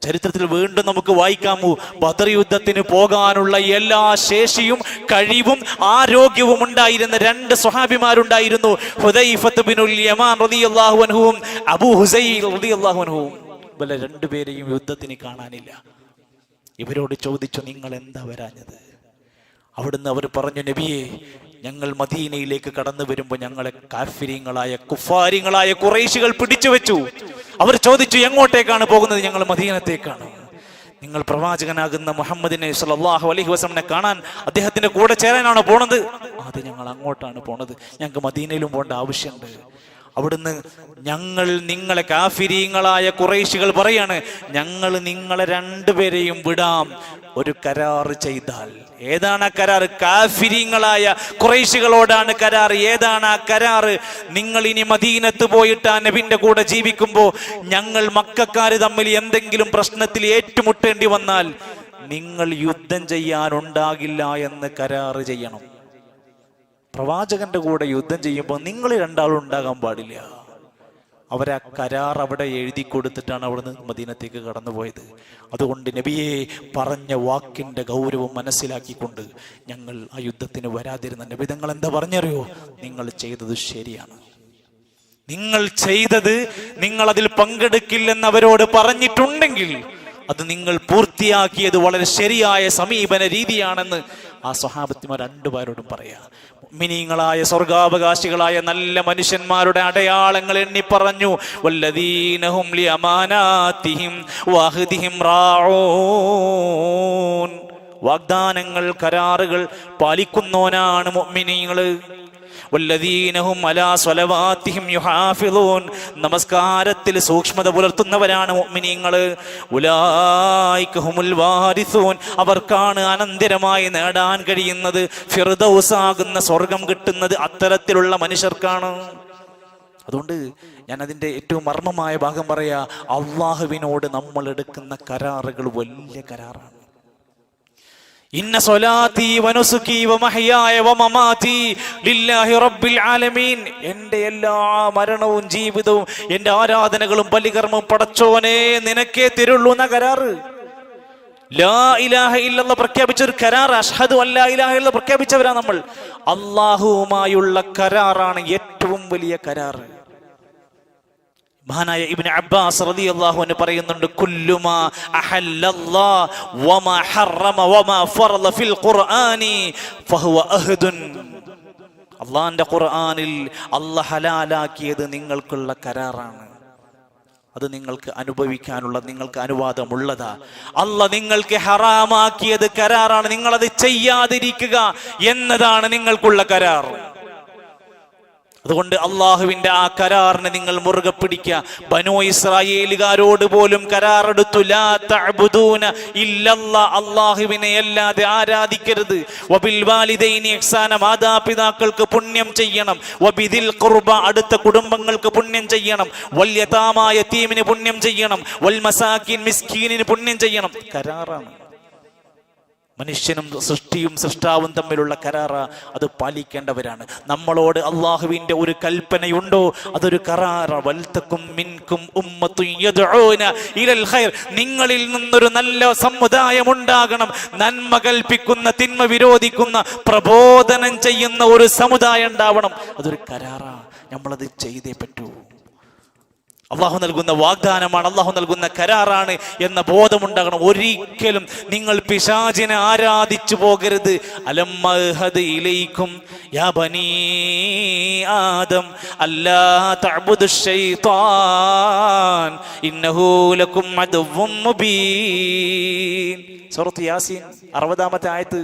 Speaker 1: ചരിത്രത്തിൽ വീണ്ടും നമുക്ക് വായിക്കാമോ, ബദർ യുദ്ധത്തിന് പോകാനുള്ള എല്ലാ ശേഷിയും കഴിവും ആരോഗ്യവും ഉണ്ടായിരുന്ന രണ്ട് സ്വഹാബിമാരുണ്ടായിരുന്നു, ഹുദൈഫത്ത് ബിനുൽ യമാൻ റളിയല്ലാഹു അൻഹുവും അബൂ ഹുസൈൽ റളിയല്ലാഹു അൻഹുവും. ഇവരെ രണ്ടുപേരെയും യുദ്ധത്തിന് കാണാനില്ല. ഇവരോട് ചോദിച്ചു, നിങ്ങൾ എന്താ വരാഞ്ഞത്? അവിടുന്ന് അവർ പറഞ്ഞു, നബിയെ, ഞങ്ങൾ മദീനയിലേക്ക് കടന്നു വരുമ്പോൾ ഞങ്ങളെ കാഫിര്യങ്ങളായ കുഫാരികളായ ഖുറൈശികൾ പിടിച്ചു വെച്ചു. അവർ ചോദിച്ചു, എങ്ങോട്ടേക്കാണ് പോകുന്നത്? ഞങ്ങൾ മദീനത്തേക്കാണ്. നിങ്ങൾ പ്രവാചകനാകുന്ന മുഹമ്മദിനെ സ്വല്ലല്ലാഹു അലൈഹി വസല്ലമനെ കാണാൻ അദ്ദേഹത്തിന്റെ കൂടെ ചേരാനാണ് പോണത്? അത് ഞങ്ങൾ അങ്ങോട്ടാണ് പോണത്, ഞങ്ങൾക്ക് മദീനയിലും പോകേണ്ട ആവശ്യമുണ്ട്. അവിടുന്ന്, ഞങ്ങൾ നിങ്ങളെ കാഫിരീങ്ങളായ ഖുറൈശികൾ പറയാണ്, ഞങ്ങൾ നിങ്ങളെ രണ്ടുപേരെയും വിടാം ഒരു കരാർ ചെയ്താൽ. ഏതാണ് ആ കരാർ? കാഫിരീങ്ങളായ ഖുറൈശികളോടാണ് കരാർ. ഏതാണ് ആ കരാർ? നിങ്ങൾ ഇനി മദീനത്ത് പോയിട്ട് ആ നബിന്റെ കൂടെ ജീവിക്കുമ്പോൾ ഞങ്ങൾ മക്കക്കാര് തമ്മിൽ എന്തെങ്കിലും പ്രശ്നത്തിൽ ഏറ്റുമുട്ടേണ്ടി വന്നാൽ നിങ്ങൾ യുദ്ധം ചെയ്യാനുണ്ടാകില്ല എന്ന് കരാർ ചെയ്യണം. പ്രവാചകന്റെ കൂടെ യുദ്ധം ചെയ്യുമ്പോൾ നിങ്ങൾ രണ്ടാളും ഉണ്ടാകാൻ പാടില്ല. അവരാ കരാർ അവിടെ എഴുതി കൊടുത്തിട്ടാണ് അവിടുന്ന് മദീനത്തേക്ക് കടന്നുപോയത്. അതുകൊണ്ട് നബിയെ പറഞ്ഞ വാക്കിന്റെ ഗൗരവം മനസ്സിലാക്കിക്കൊണ്ട് ഞങ്ങൾ ആ യുദ്ധത്തിന് വരാതിരുന്ന നബി തങ്ങൾ എന്താ പറഞ്ഞറിയോ? നിങ്ങൾ ചെയ്തത് ശരിയാണ്, നിങ്ങൾ ചെയ്തത്, നിങ്ങൾ അതിൽ പങ്കെടുക്കില്ലെന്ന് അവരോട് പറഞ്ഞിട്ടുണ്ടെങ്കിൽ അത് നിങ്ങൾ പൂർത്തിയാക്കിയത് വളരെ ശരിയായ സമീപന രീതിയാണെന്ന് ആ സ്വഹാബത്തിമാർ രണ്ടുപേരോടും പറയാ. മുഅ്മിനീങ്ങളായ സ്വർഗാവകാശികളായ നല്ല മനുഷ്യന്മാരുടെ അടയാളങ്ങൾ എണ്ണി പറഞ്ഞു. വല്ലദീനഹും ലിഅമാനാതിഹിം വഅഹ്ദിഹിം റാഊൻ, വാഗ്ദാനങ്ങൾ, കരാറുകൾ പാലിക്കുന്നവനാണ് മുഅ്മിനീങ്ങൾ. വല്ലദീനഹും അലാ സ്വലവാതിഹിം യുഹാഫിളൂൻ, നമസ്കാരത്തിൽ സൂക്ഷ്മത പുലർത്തുന്നവരാണ് മുഅ്മിനീങ്ങൾ. ഉലൈക ഹുമുൽ വാരിസൂൻ, അവർക്കാണ് അനന്തരമായി നേടാൻ കഴിയുന്നത് ഫിർദൗസ് ആകുന്ന സ്വർഗം കിട്ടുന്നത് അത്തരത്തിലുള്ള മനുഷ്യർക്കാണ്. അതുകൊണ്ട് ഞാൻ അതിൻ്റെ ഏറ്റവും മർമ്മമായ ഭാഗം പറയാ, അള്ളാഹുവിനോട് നമ്മൾ എടുക്കുന്ന കരാറുകൾ വലിയ കരാറാണ്. ഇന്ന സ്വലാത്തി വനുസുകി വമഹ്യായ വമമാതി ലില്ലാഹി റബ്ബിൽ ആലമീൻ, എൻ്റെ എല്ലാ മരണവും ജീവിതവും എൻ്റെ ആരാധനകളും ബലികർമ്മവും പടച്ചോനെ നിനക്കേ തരുള്ളൂ എന്ന കരാറ്. ലാ ഇലാഹ ഇല്ലല്ലാഹ് പ്രഖ്യാപിച്ച ഒരു കരാർ, അഷ്ഹദു അല്ലാ ഇലാഹ ഇല്ലല്ലാഹ് പ്രഖ്യാപിച്ചവരാ നമ്മൾ. അള്ളാഹുവുമായുള്ള കരാറാണ് ഏറ്റവും വലിയ കരാർ. മഹാനായ ഇബ്നു അബ്ബാസ് റളിയല്ലാഹു അൻഹു പറയുന്നുണ്ട്, കുല്ലുമാ അഹല്ലല്ലാഹ് വമാ ഹറമ വമാ ഫറള ഫിൽ ഖുർആനി ഫഹുവ അഹ്ദുൻ. അല്ലാഹുവിന്റെ ഖുർആനിൽ അല്ലാഹ് ഹലാലാക്കിയത് നിങ്ങൾക്കുള്ള കരാറാണ്. അത് നിങ്ങൾക്ക് അനുഭവിക്കാനുള്ള, നിങ്ങൾക്ക് അനുവാദമുള്ളതാ. അല്ലാഹ് നിങ്ങൾക്ക് ഹറാമാക്കിയത് കരാറാണ്. നിങ്ങളത് ചെയ്യാതിരിക്കുക എന്നതാണ് നിങ്ങൾക്കുള്ള കരാർ. അതുകൊണ്ട് അള്ളാഹുവിന്റെ ആ കരാറിനെ നിങ്ങൾ മുറുകെ പിടിക്കുക. ബനൂ ഇസ്രായേലുകാരോട് പോലും കരാറെടുത്തു, ലാ തഅബുദൂന ഇല്ലല്ലാഹ്, അള്ളാഹുവിനെ അല്ലാതെ ആരാധിക്കരുത്. വബിൽ വാലിദൈനി ഇഹ്സാന, മാതാപിതാക്കൾക്ക് പുണ്യം ചെയ്യണം. വബിദിൽ ഖുർബ, അടുത്ത കുടുംബങ്ങൾക്ക് പുണ്യം ചെയ്യണം. വൽ യതാമ, യതീമിന് പുണ്യം ചെയ്യണം. വൽ മസാകിൻ, മിസ്കീനിന് പുണ്യം ചെയ്യണം. കരാറാണ്. മനുഷ്യനും സൃഷ്ടിയും സൃഷ്ടാവും തമ്മിലുള്ള കരാറ, അത് പാലിക്കേണ്ടവരാണ്. നമ്മളോട് അള്ളാഹുവിന്റെ ഒരു കൽപ്പനയുണ്ടോ, അതൊരു കരാറ. വൽതകും മിൻകും ഉമ്മത്തുൻ യദ്ഊന ഇലൽ ഖൈർ, നിങ്ങളിൽ നിന്നൊരു നല്ല സമുദായം ഉണ്ടാകണം. നന്മ കൽപ്പിക്കുന്ന, തിന്മ വിരോധിക്കുന്ന, പ്രബോധനം ചെയ്യുന്ന ഒരു സമുദായം ഉണ്ടാവണം. അതൊരു കരാറ. നമ്മളത് ചെയ്തേ പറ്റൂ. അള്ളാഹു നൽകുന്ന വാഗ്ദാനമാണ്, അള്ളാഹു നൽകുന്ന കരാറാണ് എന്ന ബോധമുണ്ടാകണം. ഒരിക്കലും നിങ്ങൾ പിശാചിനെ ആരാധിച്ചു പോകരുത്. അലമ്മഹദ് ഇലൈക്കും യാ ബനീ ആദം അല്ലാ തഅബുദുശ് ശൈത്വാൻ ഇന്നഹു ലക്കും അദുവ്വും മുബീൻ. സൂറത്ത് യാസീൻ 60-ാമത്തെ ആയത്ത്.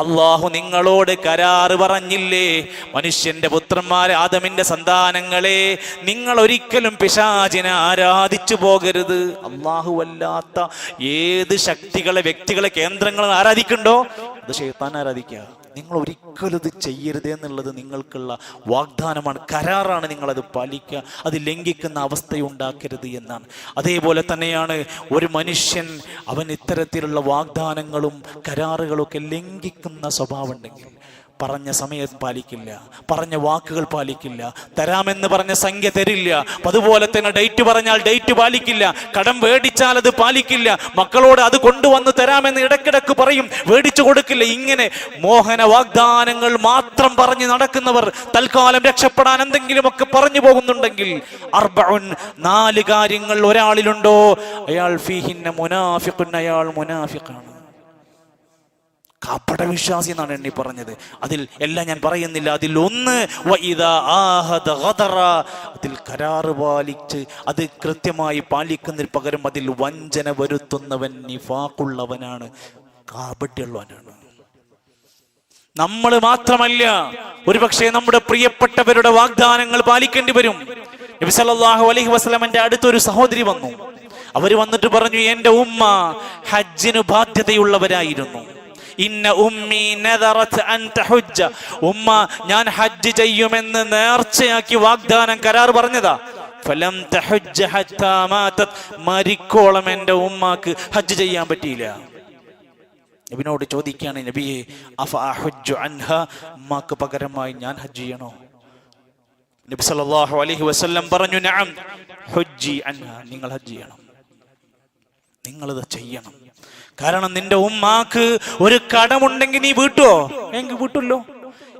Speaker 1: അള്ളാഹു നിങ്ങളോട് കരാറ് പറഞ്ഞില്ലേ, മനുഷ്യന്റെ പുത്രന്മാരെ, ആദമിന്റെ സന്താനങ്ങളെ, നിങ്ങൾ ഒരിക്കലും പിശാചിനെ ആരാധിച്ചു പോകരുത്. അള്ളാഹു അല്ലാത്ത ഏത് ശക്തികളെ, വ്യക്തികളെ, കേന്ദ്രങ്ങളെ ആരാധിക്കണ്ടോ അത് ശൈത്താൻ ആരാധിക്കുക. നിങ്ങൾ ഒരിക്കലും ഇത് ചെയ്യരുത് എന്നുള്ളത് നിങ്ങൾക്കുള്ള വാഗ്ദാനമാണ്, കരാറാണ്. നിങ്ങളത് പാലിക്കുക, അത് ലംഘിക്കുന്ന അവസ്ഥയുണ്ടാക്കരുത് എന്നാണ്. അതേപോലെ തന്നെയാണ് ഒരു മനുഷ്യൻ, അവൻ ഇത്തരത്തിലുള്ള വാഗ്ദാനങ്ങളും കരാറുകളൊക്കെ ലംഘിക്കുന്ന സ്വഭാവം ഉണ്ടെങ്കിൽ, പറഞ്ഞ സമയം പാലിക്കില്ല, പറഞ്ഞ വാക്കുകൾ പാലിക്കില്ല, തരാമെന്ന് പറഞ്ഞ സംഖ്യ തരില്ല, അതുപോലെ തന്നെ ഡേറ്റ് പറഞ്ഞാൽ ഡേറ്റ് പാലിക്കില്ല, കടം മേടിച്ചാൽ അത് പാലിക്കില്ല, മക്കളോട് അത് കൊണ്ടുവന്ന് തരാമെന്ന് ഇടയ്ക്കിടക്ക് പറയും, മേടിച്ചു കൊടുക്കില്ല. ഇങ്ങനെ മോഹന വാഗ്ദാനങ്ങൾ മാത്രം പറഞ്ഞു നടക്കുന്നവർ, തൽക്കാലം രക്ഷപ്പെടാൻ എന്തെങ്കിലുമൊക്കെ പറഞ്ഞു പോകുന്നുണ്ടെങ്കിൽ, അർബഉൻ, 4 കാര്യങ്ങൾ ഒരാളിലുണ്ടോ, അയാൾ ഫീഹിന്ന മുനാഫിഖുൻ, അയാൾ മുനാഫിഖാണ്, കപട വിശ്വാസി എന്നാണ് എണ്ണി പറഞ്ഞത്. അതിൽ എല്ലാം ഞാൻ പറയുന്നില്ല. അതിൽ ഒന്ന് അതിൽ കരാറ് പാലിച്ച് അത് കൃത്യമായി പാലിക്കുന്നതിന് പകരം അതിൽ വഞ്ചന വരുത്തുന്നവൻ നിഫാഖുള്ളവനാണ്, കാപട്യമുള്ളവനാണ്. നമ്മൾ മാത്രമല്ല, ഒരുപക്ഷെ നമ്മുടെ പ്രിയപ്പെട്ടവരുടെ വാഗ്ദാനങ്ങൾ പാലിക്കേണ്ടി വരും. നബി സല്ലല്ലാഹു അലൈഹി വസല്ലമയുടെ അടുത്തൊരു സഹോദരി വന്നു. അവര് വന്നിട്ട് പറഞ്ഞു, എന്റെ ഉമ്മ ഹജ്ജിന് ബാധ്യതയുള്ളവരായിരുന്നു. ഇന്ന ഉമ്മി നദറത് അൻ തഹജ്ജ, ഉമ്മ ഞാൻ ഹജ്ജ് ചെയ്യുമെന്ന് നേർച്ചയാക്കി വാഗ്ദാനം, കരാർ പറഞ്ഞതാ. ഫലം തഹജ്ജ ഹത്താ മാതത്, മരിക്കോളം എൻ്റെ ഉമ്മാക്ക് ഹജ്ജ് ചെയ്യാൻ പറ്റിയില്ല. നബിയോട് ചോദിക്കുകയാണ്, നബിയെ അഫ അഹജ്ജു അൻഹ, ഉമ്മാക്ക് പകരമായി ഞാൻ ഹജ്ജ് ചെയ്യണോ? നബി സല്ലല്ലാഹു അലൈഹി വസല്ലം പറഞ്ഞു, നഅം ഹജ്ജി അൻഹ, നിങ്ങൾ ഹജ്ജ് ചെയ്യണം, നിങ്ങളിത് ചെയ്യണം. കാരണം നിന്റെ ഉമ്മാക്ക് ഒരു കടമുണ്ടെങ്കിൽ നീ വീട്ടുവോ? എങ്കിൽ വീട്ടുമല്ലോ.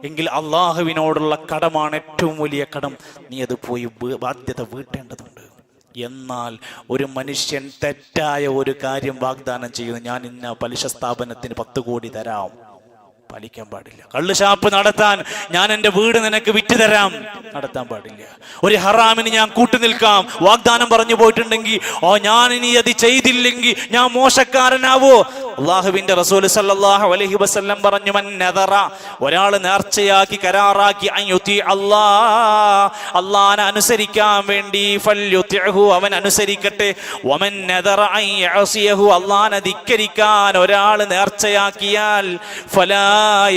Speaker 1: എങ്കിൽ അള്ളാഹുവിനോടുള്ള കടമാണ് ഏറ്റവും വലിയ കടം. നീ അത് പോയി ബാധ്യത വീട്ടേണ്ടതുണ്ട്. എന്നാൽ ഒരു മനുഷ്യൻ തെറ്റായ ഒരു കാര്യം വാഗ്ദാനം ചെയ്യുന്നു, ഞാൻ ഇന്ന പലിശ സ്ഥാപനത്തിന് 10 കോടി തരാം, പാലിക്കാൻ പാടില്ല. കള്ള് ഷാപ്പ് നടത്താൻ ഞാൻ എൻ്റെ വീട് നിനക്ക് വിറ്റ് തരാം, നടത്താൻ പാടില്ല. ഒരു ഹറാമിന് ഞാൻ കൂട്ടുനിൽക്കാം, വാഗ്ദാനം പറഞ്ഞു പോയിട്ടുണ്ടെങ്കിൽ, ഞാൻ ഇനി അത് ചെയ്തില്ലെങ്കിൽ ഞാൻ മോശക്കാരനാവോ? അള്ളാഹുവിന്റെ റസൂൽ സല്ലല്ലാഹു അലൈഹി വസല്ലം പറഞ്ഞു, മൻ നദറ, ഒരാൾ നേർച്ചയാക്കി കരാറാക്കി, അൻയുതി അല്ലാഹ്, അല്ലാഹനെ അനുസരിക്കാൻ വേണ്ടി, ഫൽയുതിഹു, അവൻ അനുസരിക്കട്ടെ. വമൻ നദറ അൻ യഅസിയഹു, അല്ലാഹനെ ധിക്കരിക്കാൻ ഒരാൾ നേർച്ചയാക്കിയാൽ, ഫലാ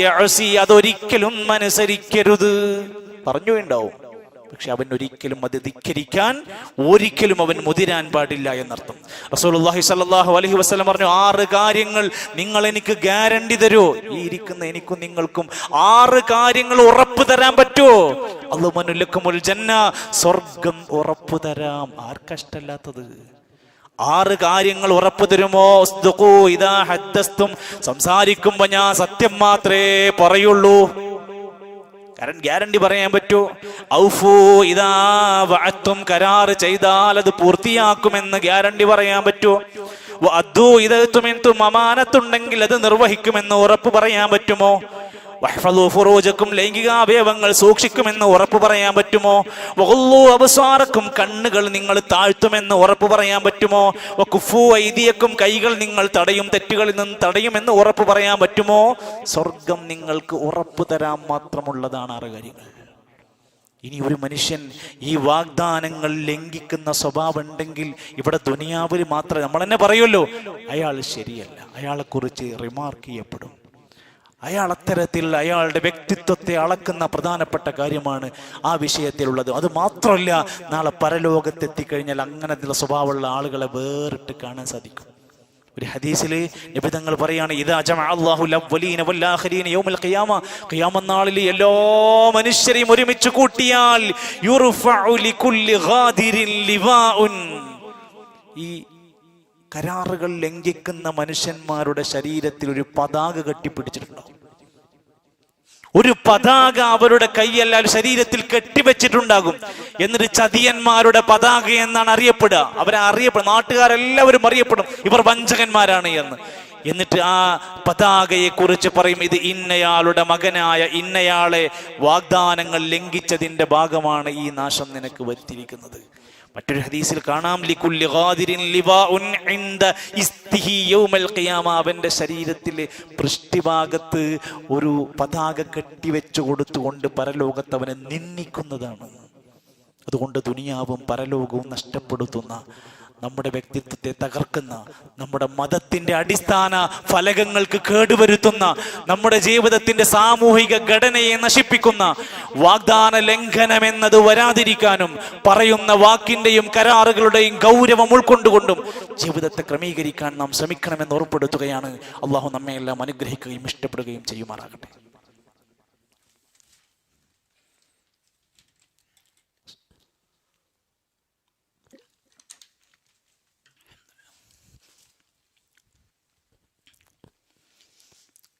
Speaker 1: യഅസി, അതൊരിക്കലും അനുസരിക്കരുത്. പറഞ്ഞു ഉണ്ടാവും, പക്ഷെ അവൻ ഒരിക്കലും അത് ധിക്കരിക്കാൻ, ഒരിക്കലും അവൻ മുതിരാൻ പാടില്ല എന്നർത്ഥം. റസൂലുള്ളാഹി സ്വല്ലല്ലാഹു അലൈഹി വസല്ലം പറഞ്ഞു, 6 കാര്യങ്ങൾ നിങ്ങൾ എനിക്ക് ഗ്യാരണ്ടി തരുമോ? ഈ ഇരിക്കുന്ന എനിക്കും നിങ്ങൾക്കും 6 കാര്യങ്ങൾ ഉറപ്പ് തരാൻ പറ്റുമോ? അല്ലാഹു ലക്കുമുൽ ജന്ന, സ്വർഗം ഉറപ്പ് തരാം. ആർക്കഷ്ടല്ലാത്തത്? 6 കാര്യങ്ങൾ ഉറപ്പു തരുമോ? ഉസ്ദുഖൂ ഇദാ ഹദ്ദസ്തും, സംസാരിക്കുമ്പോ ഞാൻ സത്യം മാത്രമേ പറയുള്ളൂ. കാരണം ഗ്യാരണ്ടി പറയാൻ പറ്റൂ. ഔഫൂ ഇദാ വഅദ്തും, കരാർ ചെയ്താൽ അത് പൂർത്തിയാക്കുമെന്ന് ഗ്യാരണ്ടി പറയാൻ പറ്റൂ. വഅദ്ദൂ ഇദാ തുമിൻതും, അമാനത്തുണ്ടെങ്കിൽ അത് നിർവഹിക്കുമെന്ന് ഉറപ്പ് പറയാൻ പറ്റുമോ? വഹ്ഫളൂ ഫുറൂജക്കും, ലൈംഗിക അവയവങ്ങൾ സൂക്ഷിക്കുമെന്ന് ഉറപ്പ് പറയാൻ പറ്റുമോ? വഗുല്ലൂ അബ്സാറക്കും, കണ്ണുകൾ നിങ്ങൾ താഴ്ത്തുമെന്ന് ഉറപ്പ് പറയാൻ പറ്റുമോ? വകുഫൂ ഐദിയക്കും, കൈകൾ നിങ്ങൾ തടയും, തെറ്റുകളിൽ നിന്ന് തടയുമെന്ന് ഉറപ്പ് പറയാൻ പറ്റുമോ? സ്വർഗം നിങ്ങൾക്ക് ഉറപ്പ് തരാൻ മാത്രമുള്ളതാണ് 6 കാര്യങ്ങൾ. ഇനി ഒരു മനുഷ്യൻ ഈ വാഗ്ദാനങ്ങൾ ലംഘിക്കുന്ന സ്വഭാവം ഉണ്ടെങ്കിൽ ഇവിടെ ദുനിയാവിൽ മാത്രമേ, നമ്മൾ തന്നെ പറയുമല്ലോ, അയാൾ ശരിയല്ല, അയാളെക്കുറിച്ച് റിമാർക്ക് ചെയ്യപ്പെടും. അയാൾ അത്തരത്തിൽ അയാളുടെ വ്യക്തിത്വത്തെ അളക്കുന്ന പ്രധാനപ്പെട്ട കാര്യമാണ് ആ വിഷയത്തിലുള്ളത്. അത് മാത്രമല്ല, നാളെ പരലോകത്തെത്തിക്കഴിഞ്ഞാൽ അങ്ങനത്തെ സ്വഭാവമുള്ള ആളുകളെ വേറിട്ട് കാണാൻ സാധിക്കും. ഒരു ഹദീസിൽ നബി തങ്ങൾ പറയാണ്, ഇദാ ജമഅ അല്ലാഹുൽ അവ്വലീന വൽ ആഖിരീന യൗമൽ ഖിയാമ, ഖിയാമത്ത് നാളിൽ എല്ലാ മനുഷ്യരെയും ഒരുമിച്ച് കൂട്ടിയാൽ യുർഫഉ ലികുല്ലി ഗാദിരിൻ ലിവാഉൻ, ഈ കരാറുകൾ ലംഘിക്കുന്ന മനുഷ്യന്മാരുടെ ശരീരത്തിൽ ഒരു പതാക കെട്ടിപ്പിടിച്ചിട്ടുണ്ടാവും. ഒരു പതാക അവരുടെ കൈയല്ല ശരീരത്തിൽ കെട്ടിവെച്ചിട്ടുണ്ടാകും. എന്നിട്ട് ചതിയന്മാരുടെ പതാക എന്നാണ് അറിയപ്പെടുക. അവരെ അറിയപ്പെടും, നാട്ടുകാരെല്ലാവരും അറിയപ്പെടും ഇവർ വഞ്ചകന്മാരാണ് എന്ന്. എന്നിട്ട് ആ പതാകയെ കുറിച്ച് പറയും, ഇത് ഇന്നയാളുടെ മകനായ ഇന്നയാളെ വാഗ്ദാനങ്ങൾ ലംഘിച്ചതിന്റെ ഭാഗമാണ് ഈ നാശം നിനക്ക് വരുത്തിയിരിക്കുന്നത്. മറ്റൊരു ഹദീസിൽ കാണാം, ലികുല്ലി ഗാദിരിൻ ലിവാഉൻ ഇൻദ ഇസ്തിഹി യൗമൽ ഖിയാമ, അവന്റെ ശരീരത്തിലെ പൃഷ്ഠഭാഗത്ത് ഒരു പതാക കെട്ടിവെച്ചു കൊടുത്തുകൊണ്ട് പരലോകത്ത് അവനെ നിന്ദിക്കുന്നതാണ്. അതുകൊണ്ട് ദുനിയാവും പരലോകവും നഷ്ടപ്പെടുത്തുന്ന, നമ്മുടെ വ്യക്തിത്വത്തെ തകർക്കുന്ന, നമ്മുടെ മതത്തിന്റെ അടിസ്ഥാന ഫലകങ്ങൾക്ക് കേടുവരുത്തുന്ന, നമ്മുടെ ജീവിതത്തിന്റെ സാമൂഹിക ഘടനയെ നശിപ്പിക്കുന്ന വാഗ്ദാന ലംഘനം എന്നത് വരാതിരിക്കാനും പറയുന്ന വാക്കിന്റെയും കരാറുകളുടെയും ഗൗരവം ഉൾക്കൊണ്ടുകൊണ്ടും ജീവിതത്തെ ക്രമീകരിക്കാൻ നാം ശ്രമിക്കണമെന്ന് ഓർപ്പെടുത്തുകയാണ്. അള്ളാഹു നമ്മെ എല്ലാം അനുഗ്രഹിക്കുകയും ഇഷ്ടപ്പെടുകയും ചെയ്യുമാറാകട്ടെ.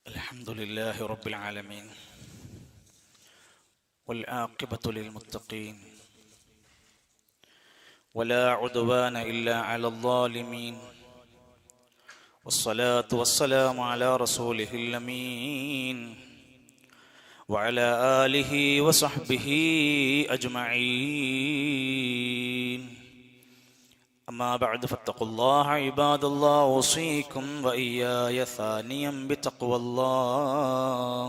Speaker 1: الحمد لله رب العالمين والعاقبة للمتقين ولا عدوان إلا على الظالمين والصلاة والسلام على رسوله الأمين وعلى آله وصحبه أجمعين. أما بعد فاتقوا الله عباد الله، أوصيكم وإياي ثانيا بتقوى الله.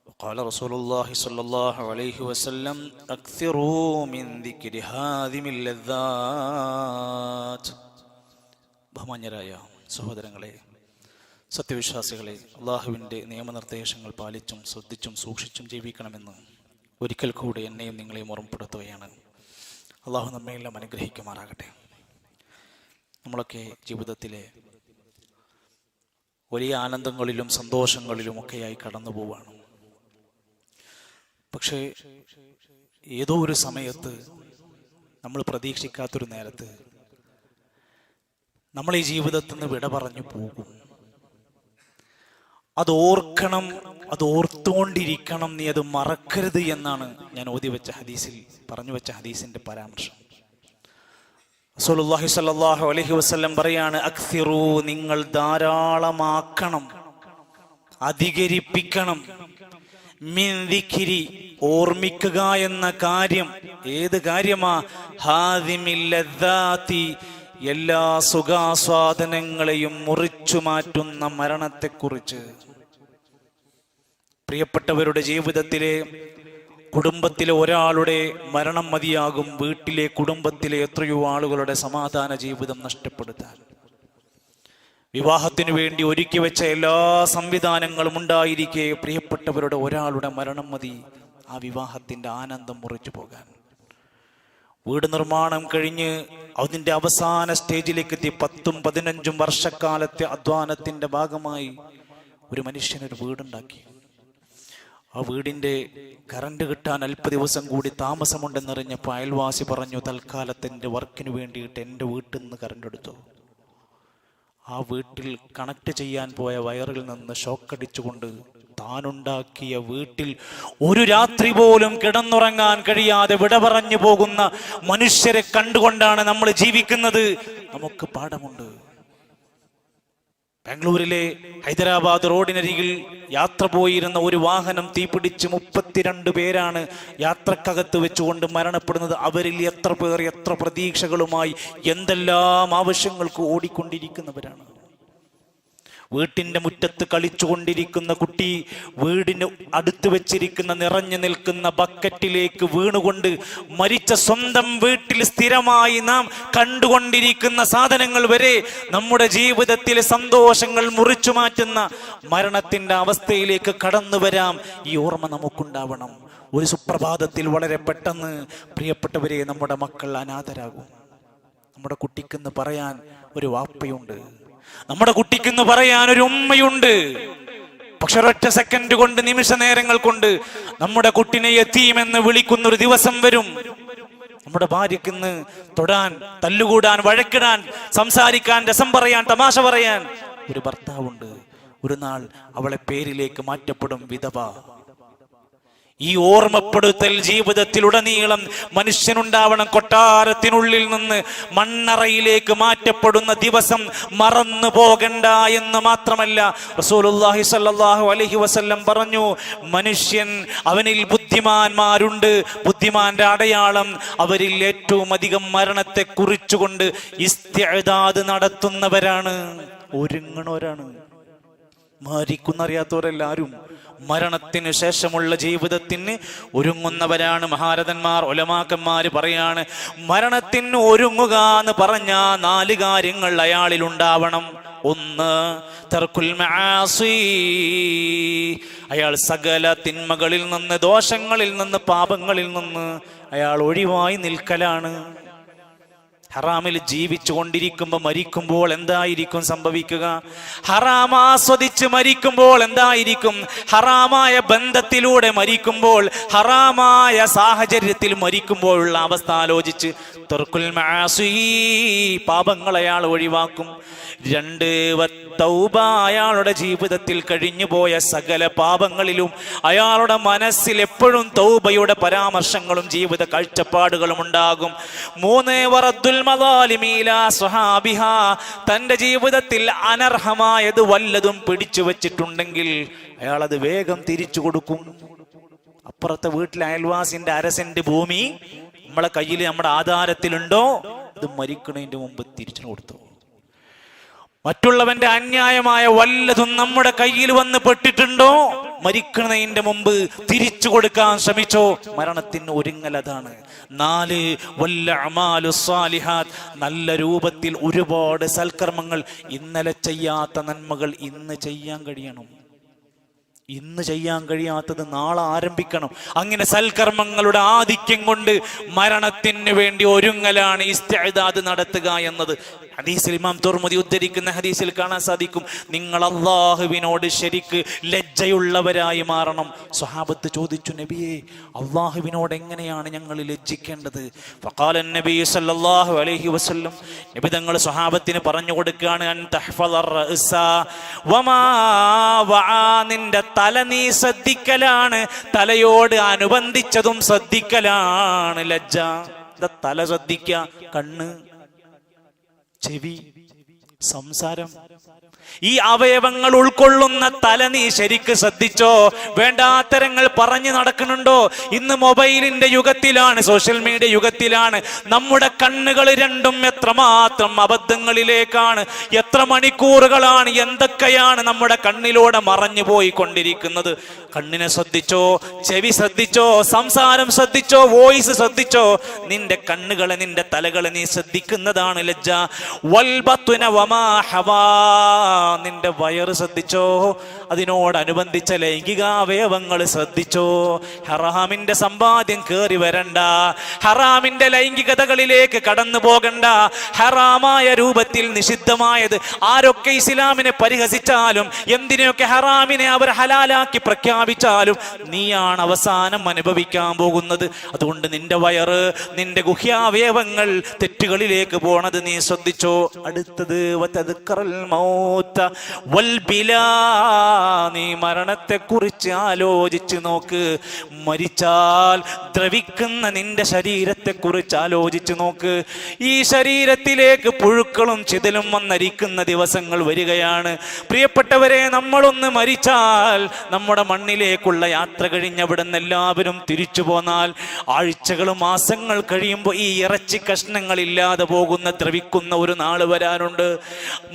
Speaker 1: وقال رسول الله صلى الله عليه وسلم أكثروا من ذكر هذه اللذات. ബഹുമാന്യരായ സഹോദരങ്ങളെ, സത്യവിശ്വാസികളെ, അള്ളാഹുവിൻ്റെ നിയമനിർദ്ദേശങ്ങൾ പാലിച്ചും ശ്രദ്ധിച്ചും സൂക്ഷിച്ചും ജീവിക്കണമെന്ന് ഒരിക്കൽ കൂടെ എന്നെയും നിങ്ങളെയും ഓർമ്മപ്പെടുത്തുകയാണ്. അള്ളാഹു നമ്മയെല്ലാം അനുഗ്രഹിക്കുമാറാകട്ടെ. നമ്മളൊക്കെ ജീവിതത്തിലെ വലിയ ആനന്ദങ്ങളിലും സന്തോഷങ്ങളിലും ഒക്കെയായി കടന്നു പോവാണ്. പക്ഷേ ഏതോ ഒരു സമയത്ത്, നമ്മൾ പ്രതീക്ഷിക്കാത്തൊരു നേരത്ത് നമ്മൾ ഈ ജീവിതത്തിൽ നിന്ന് വിട പറഞ്ഞു പോകും. അത് ഓർക്കണം, അത് ഓർത്തുകൊണ്ടിരിക്കണം, നീ അത് മറക്കരുത് എന്നാണ് ഞാൻ ഓതി വെച്ച ഹദീസിൽ പറഞ്ഞു വെച്ച ഹദീസിന്റെ പരാമർശം. റസൂലുള്ളാഹി സ്വല്ലല്ലാഹു അലൈഹി വസല്ലം പറയാണ്, അക്സിറു, നിങ്ങൾ ധാരാളമാക്കണം, അധികരിപ്പിക്കണം, മിൻ ദിക്രി, ഓർമ്മിക്കുക എന്ന കാര്യം. ഏത് കാര്യമാ? ഹാദിമിൽ ലദ്ദാതി, എല്ലാ സുഖാസ്വാദനങ്ങളെയും മുറിച്ചു മാറ്റുന്ന മരണത്തെക്കുറിച്ച്. പ്രിയപ്പെട്ടവരുടെ ജീവിതത്തിലെ, കുടുംബത്തിലെ ഒരാളുടെ മരണം മതിയാകും വീട്ടിലെ, കുടുംബത്തിലെ എത്രയോ ആളുകളുടെ സമാധാന ജീവിതം നഷ്ടപ്പെടുത്താൻ. വിവാഹത്തിനു വേണ്ടി ഒരുക്കി വെച്ച എല്ലാ സംവിധാനങ്ങളും ഉണ്ടായിരിക്കെ പ്രിയപ്പെട്ടവരുടെ ഒരാളുടെ മരണം മതി ആ വിവാഹത്തിന്റെ ആനന്ദം മുറിച്ചു പോകാൻ. വീട് നിർമ്മാണം കഴിഞ്ഞ് അതിൻ്റെ അവസാന സ്റ്റേജിലേക്ക് എത്തി 10-15 വർഷക്കാലത്തെ അധ്വാനത്തിന്റെ ഭാഗമായി ഒരു മനുഷ്യനൊരു വീടുണ്ടാക്കി. ആ വീടിൻ്റെ കറണ്ട് കിട്ടാൻ അല്പ ദിവസം കൂടി താമസമുണ്ടെന്നറിഞ്ഞപ്പോൾ അയൽവാസി പറഞ്ഞു, തൽക്കാലത്തിൻ്റെ വർക്കിന് വേണ്ടിയിട്ട് എൻ്റെ വീട്ടിൽ നിന്ന് കറണ്ട് എടുത്തു. ആ വീട്ടിൽ കണക്ട് ചെയ്യാൻ പോയ വയറിൽ നിന്ന് ഷോക്കടിച്ചുകൊണ്ട് താനുണ്ടാക്കിയ വീട്ടിൽ ഒരു രാത്രി പോലും കിടന്നുറങ്ങാൻ കഴിയാതെ വിട പറഞ്ഞു പോകുന്ന മനുഷ്യരെ കണ്ടുകൊണ്ടാണ് നമ്മൾ ജീവിക്കുന്നത്. നമുക്ക് പാഠമുണ്ട്. ബാംഗ്ലൂരിലെ ഹൈദരാബാദ് റോഡിനരികിൽ യാത്ര പോയിരുന്ന ഒരു വാഹനം തീപിടിച്ച് 32 പേരാണ് യാത്രക്കകത്ത് വെച്ചുകൊണ്ട് മരണപ്പെടുന്നത്. അവരിൽ എത്ര പേർ എത്ര പ്രതീക്ഷകളുമായി എന്തെല്ലാം ആവശ്യങ്ങൾക്ക് ഓടിക്കൊണ്ടിരിക്കുന്നവരാണ്. വീട്ടിൻ്റെ മുറ്റത്ത് കളിച്ചുകൊണ്ടിരിക്കുന്ന കുട്ടി വീടിന് അടുത്ത് വെച്ചിരിക്കുന്ന നിറഞ്ഞു നിൽക്കുന്ന ബക്കറ്റിലേക്ക് വീണുകൊണ്ട് മരിച്ച സ്വന്തം വീട്ടിൽ സ്ഥിരമായി നാം കണ്ടുകൊണ്ടിരിക്കുന്ന സാധനങ്ങൾ വരെ നമ്മുടെ ജീവിതത്തിലെ സന്തോഷങ്ങൾ മുറിച്ചു മാറ്റുന്ന മരണത്തിൻ്റെ അവസ്ഥയിലേക്ക് കടന്നു വരാം. ഈ ഓർമ്മ നമുക്കുണ്ടാവണം. ഒരു സുപ്രഭാതത്തിൽ വളരെ പെട്ടെന്ന് പ്രിയപ്പെട്ടവരെ നമ്മുടെ മക്കൾ അനാഥരാകും. നമ്മുടെ കുട്ടിക്കെന്ന് പറയാൻ ഒരു വാപ്പയുണ്ട്, നമ്മുടെ കുട്ടിക്കെന്ന് പറയാൻ ഒരു ഉമ്മയുണ്ട്. പക്ഷെ ഒരൊറ്റ സെക്കൻഡ് കൊണ്ട്, നിമിഷ നേരങ്ങൾ കൊണ്ട് നമ്മുടെ കുട്ടിനെ യതീമെന്ന് വിളിക്കുന്ന ഒരു ദിവസം വരും. നമ്മുടെ ഭാര്യയ്ക്കിന്ന് തൊടാൻ, തല്ലുകൂടാൻ, വഴക്കിടാൻ, സംസാരിക്കാൻ, രസം പറയാൻ, തമാശ പറയാൻ ഒരു ഭർത്താവുണ്ട്. ഒരു നാൾ അവളെ പേരിലേക്ക് മാറ്റപ്പെടും വിധവ. ഈ ഓർമ്മപ്പെടുത്തൽ ജീവിതത്തിലുടനീളം മനുഷ്യനുണ്ടാവണം. കൊട്ടാരത്തിനുള്ളിൽ നിന്ന് മണ്ണറയിലേക്ക് മാറ്റപ്പെടുന്ന ദിവസം മറന്നു പോകണ്ട എന്ന് മാത്രമല്ല, റസൂലുള്ളാഹി സ്വല്ലല്ലാഹു അലൈഹി വസല്ലം പറഞ്ഞു, മനുഷ്യൻ അവനിൽ ബുദ്ധിമാന്മാരുണ്ട്. ബുദ്ധിമാന്റെ അടയാളം അവരിൽ ഏറ്റവും അധികം മരണത്തെ കുറിച്ചുകൊണ്ട് ഇസ്തിഅദാദ് നടത്തുന്നവരാണ്, ഒരുങ്ങണവരാണ്. മരിക്കുന്നറിയാത്തവരെല്ലാവരും മരണത്തിന് ശേഷമുള്ള ജീവിതത്തിന് ഒരുങ്ങുന്നവരാണ്. മഹാരഥന്മാർ, ഉലമാക്കന്മാർ പറയാണ്, മരണത്തിന് ഒരുങ്ങുക എന്ന് പറഞ്ഞ 4 കാര്യങ്ങൾ അയാളിൽ ഉണ്ടാവണം. ഒന്ന്, തർക്കുൽ മആസി, അയാൾ സകല തിന്മകളിൽ നിന്ന്, ദോഷങ്ങളിൽ നിന്ന്, പാപങ്ങളിൽ നിന്ന് അയാൾ ഒഴിവായി നിൽക്കലാണ്. ഹറാമിൽ ജീവിച്ചു കൊണ്ടിരിക്കുമ്പോൾ മരിക്കുമ്പോൾ എന്തായിരിക്കും സംഭവിക്കുക? ഹറാം ആസ്വദിച്ച് മരിക്കുമ്പോൾ എന്തായിരിക്കും? ഹറാമായ ബന്ധത്തിലൂടെ മരിക്കുമ്പോൾ, ഹറാമായ സാഹചര്യത്തിൽ മരിക്കുമ്പോഴുള്ള അവസ്ഥ ആലോചിച്ച് തർക്കുൽ മആസി, പാപങ്ങൾ അയാൾ ഒഴിവാക്കും. 2, തൗബ, അയാളുടെ ജീവിതത്തിൽ കഴിഞ്ഞുപോയ സകല പാപങ്ങളിലും അയാളുടെ മനസ്സിൽ എപ്പോഴും തൗബയുടെ പരാമർശങ്ങളും ജീവിത കാഴ്ചപ്പാടുകളും ഉണ്ടാകും. 3, വറദ്ദുൽ മദാലിമി ഇലാ സ്വഹാബിഹാ, തൻ്റെ ജീവിതത്തിൽ അനർഹമായത് വല്ലതും പിടിച്ചു വച്ചിട്ടുണ്ടെങ്കിൽ അയാൾ അത് വേഗം തിരിച്ചു കൊടുക്കും. അപ്പുറത്തെ വീട്ടിലെ അയൽവാസിന്റെ 1/2 സെന്റ് ഭൂമി നമ്മളെ കയ്യിൽ, നമ്മുടെ ആധാരത്തിലുണ്ടോ, അത് മരിക്കുന്നതിന്റെ മുമ്പ് തിരിച്ചു കൊടുത്തു. മറ്റുള്ളവന്റെ അന്യായമായ വല്ലതും നമ്മുടെ കയ്യിൽ വന്ന് പെട്ടിട്ടുണ്ടോ, മരിക്കുന്നതിന്റെ മുമ്പ് തിരിച്ചു കൊടുക്കാൻ ശ്രമിച്ചോ. മരണത്തിന് ഒരുങ്ങൽ അതാണ്. 4, വല്ല അമാലു സ്വാലിഹാത്ത്, നല്ല രൂപത്തിൽ ഒരുപാട് സൽക്കർമ്മങ്ങൾ, ഇന്നലെ ചെയ്യാത്ത നന്മകൾ ഇന്ന് ചെയ്യാൻ കഴിയണം. ഇന്ന് ചെയ്യാൻ കഴിയാത്തത് നാളെ ആരംഭിക്കണം. അങ്ങനെ സൽക്കർമ്മങ്ങളുടെ ആധിക്യം കൊണ്ട് മരണത്തിന് വേണ്ടി ഒരുങ്ങലാണ് ഇസ്തിഅദാദ് നടത്തുക എന്നത്. ഹദീസിൽ ഇമാം തുർമുദി ഉദ്ധരിക്കുന്ന ഹദീസിൽ കാണാൻ സാധിക്കും, നിങ്ങൾ അള്ളാഹുവിനോട് ശരിക്ക് ലജ്ജയുള്ളവരായി മാറണം. സ്വഹാബത്ത് ചോദിച്ചു, നബിയെ, അള്ളാഹുവിനോട് എങ്ങനെയാണ് ഞങ്ങൾ ലജ്ജിക്കേണ്ടത്? ഫഖാല നബി സല്ലല്ലാഹു അലൈഹി വസല്ലം, നബി തങ്ങൾ സ്വഹാബത്തിന് പറഞ്ഞു കൊടുക്കുകയാണ്, അൻ തഹ്ഫദർ റഅസ വമാ വആ, നിന്റെ തല നീ ശ്രദ്ധിക്കലാണ്, തലയോട് അനുബന്ധിച്ചതും ശ്രദ്ധിക്കലാണ് ലജ്ജ. തല ശ്രദ്ധിക്ക, കണ്ണ്, ചെവി, സംസാരം, ഈ അവയവങ്ങൾ ഉൾക്കൊള്ളുന്ന തല നീ ശരിക്ക് ശ്രദ്ധിച്ചോ? വേണ്ടാത്തരങ്ങൾ പറഞ്ഞു നടക്കുന്നുണ്ടോ? ഇന്ന് മൊബൈലിന്റെ യുഗത്തിലാണ്, സോഷ്യൽ മീഡിയ യുഗത്തിലാണ്. നമ്മുടെ കണ്ണുകൾ രണ്ടും എത്രമാത്രം അബദ്ധങ്ങളിലേക്കാണ്, എത്ര മണിക്കൂറുകളാണ്, എന്തൊക്കെയാണ് നമ്മുടെ കണ്ണിലൂടെ മറഞ്ഞു പോയിക്കൊണ്ടിരിക്കുന്നത്. കണ്ണിനെ ശ്രദ്ധിച്ചോ, ചെവി ശ്രദ്ധിച്ചോ, സംസാരം ശ്രദ്ധിച്ചോ, വോയിസ് ശ്രദ്ധിച്ചോ? നിന്റെ കണ്ണുകളെ, നിന്റെ തലകളെ നീ ശ്രദ്ധിക്കുന്നതാണ് ലജ്ജ. വൽബത്വന വമ വമാ ഹവാ, നിന്റെ വയറ് ശ്രദ്ധിച്ചോ, അതിനോടനുബന്ധിച്ച ലൈംഗികാവയവങ്ങൾ ശ്രദ്ധിച്ചോ. ഹറാമിന്റെ സമ്പാദ്യം കേറി വരണ്ട, ഹറാമിന്റെ ലൈംഗികതകളിലേക്ക് കടന്നു പോകണ്ട. ഹറാമായ രൂപത്തിൽ നിഷിദ്ധമായത് ആരൊക്കെ ഇസ്ലാമിനെ പരിഹസിച്ചാലും എന്തിനെയൊക്കെ ഹറാമിനെ അവർ ഹലാലാക്കി പ്രഖ്യാപിച്ചാലും നീയാണ് അവസാനം അനുഭവിക്കാൻ പോകുന്നത്. അതുകൊണ്ട് നിന്റെ വയറ്, നിന്റെ ഗുഹ്യാവയവങ്ങൾ തെറ്റുകളിലേക്ക് പോണത് നീ ശ്രദ്ധിച്ചോ. അടുത്തത് നീ മരണത്തെ കുറിച്ച് ആലോചിച്ച് നോക്ക്. മരിച്ചാൽ ദ്രവിക്കുന്ന നിന്റെ ശരീരത്തെ കുറിച്ച് ആലോചിച്ച് നോക്ക്. ഈ ശരീരത്തിലേക്ക് പുഴുക്കളും ചിതലും വന്നരിക്കുന്ന ദിവസങ്ങൾ വരികയാണ്. പ്രിയപ്പെട്ടവരെ, നമ്മളൊന്ന് മരിച്ചാൽ നമ്മുടെ മണ്ണിലേക്കുള്ള യാത്ര കഴിഞ്ഞവിടുന്ന് എല്ലാവരും തിരിച്ചു പോന്നാൽ ആഴ്ചകളും മാസങ്ങൾ കഴിയുമ്പോൾ ഈ ഇറച്ചി കഷ്ണങ്ങളില്ലാതെ പോകുന്ന ദ്രവിക്കുന്ന ഒരു നാള് വരാനുണ്ട്.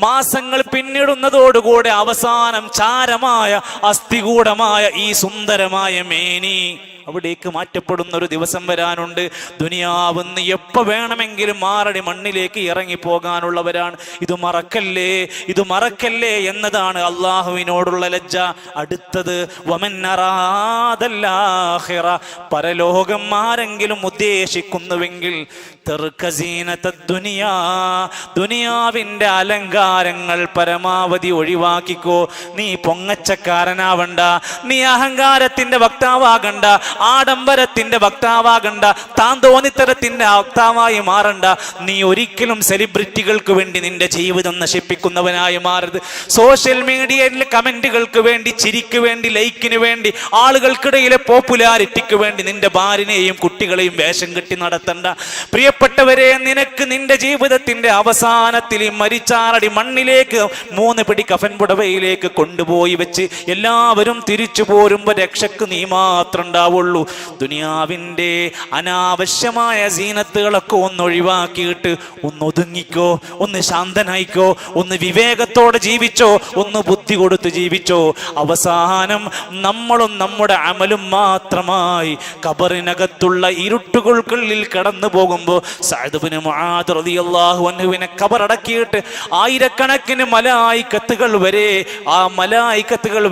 Speaker 1: മാസങ്ങൾ പിന്നിടുന്നതോടുകൂടെ അവസാനം ചാരമായ അസ്ഥികൂടമായ ഈ സുന്ദരമായ മേനി അവിടേക്ക് മാറ്റപ്പെടുന്ന ഒരു ദിവസം വരാനുണ്ട്. ദുനിയാവെന്ന് എപ്പോൾ വേണമെങ്കിലും മാറടി മണ്ണിലേക്ക് ഇറങ്ങിപ്പോകാനുള്ളവരാണ്. ഇത് മറക്കല്ലേ എന്നതാണ് അള്ളാഹുവിനോടുള്ള ലജ്ജ. അടുത്തത് വമന്നറാദല്ലാഹിറ, പരലോകം ആരെങ്കിലും ഉദ്ദേശിക്കുന്നുവെങ്കിൽ ദുനിയാവിന്റെ അലങ്കാരങ്ങൾ പരമാവധി ഒഴിവാക്കിക്കോ. നീ പൊങ്ങച്ചക്കാരനാവണ്ട, നീ അഹങ്കാരത്തിന്റെ വക്താവാകണ്ട, ആഡംബരത്തിന്റെ വക്താവാകണ്ട, താന്തോന്നിത്തരത്തിന്റെ വക്താവായി മാറണ്ട. നീ ഒരിക്കലും സെലിബ്രിറ്റികൾക്ക് വേണ്ടി നിന്റെ ജീവിതം നശിപ്പിക്കുന്നവനായി മാറരുത്. സോഷ്യൽ മീഡിയയിലെ കമന്റുകൾക്ക് വേണ്ടി, ചിരിക്ക് വേണ്ടി, ലൈക്കിന് വേണ്ടി, ആളുകൾക്കിടയിലെ പോപ്പുലാരിറ്റിക്ക് വേണ്ടി നിന്റെ ഭാര്യനെയും കുട്ടികളെയും വേഷം കെട്ടി നടത്തണ്ട. പ്രിയപ്പെട്ടവരെ, നിനക്ക് നിന്റെ ജീവിതത്തിന്റെ അവസാനത്തിൽ മരിച്ചാറടി മണ്ണിലേക്ക് 3 പിടി കഫൻ പുടവയിലേക്ക് കൊണ്ടുപോയി വെച്ച് എല്ലാവരും തിരിച്ചു പോരുമ്പോ രക്ഷക്ക് നീ മാത്രം ഉണ്ടാവുള്ളൂ. ദുനിയാവിന്റെ അനാവശ്യമായ സീനത്തുകളൊക്കെ ഒന്ന് ഒഴിവാക്കിയിട്ട് ഒന്ന് ഒതുങ്ങിക്കോ, ഒന്ന് ശാന്തനായിക്കോ, ഒന്ന് വിവേകത്തോടെ ജീവിച്ചോ, ഒന്ന് ബുദ്ധി കൊടുത്ത് ജീവിച്ചോ. അവസാനം നമ്മളും നമ്മുടെ അമലും മാത്രമായി ഖബറിനകത്തുള്ള ഇരുട്ടുകൾക്കുള്ളിൽ കടന്നു പോകുമ്പോൾ സഅദ് ഇബ്നു മുആദ് റളിയല്ലാഹു അൻഹുവിനെ ഖബറടക്കിയിട്ട് ആയിരക്കണക്കിന് മലായികത്തുകൾ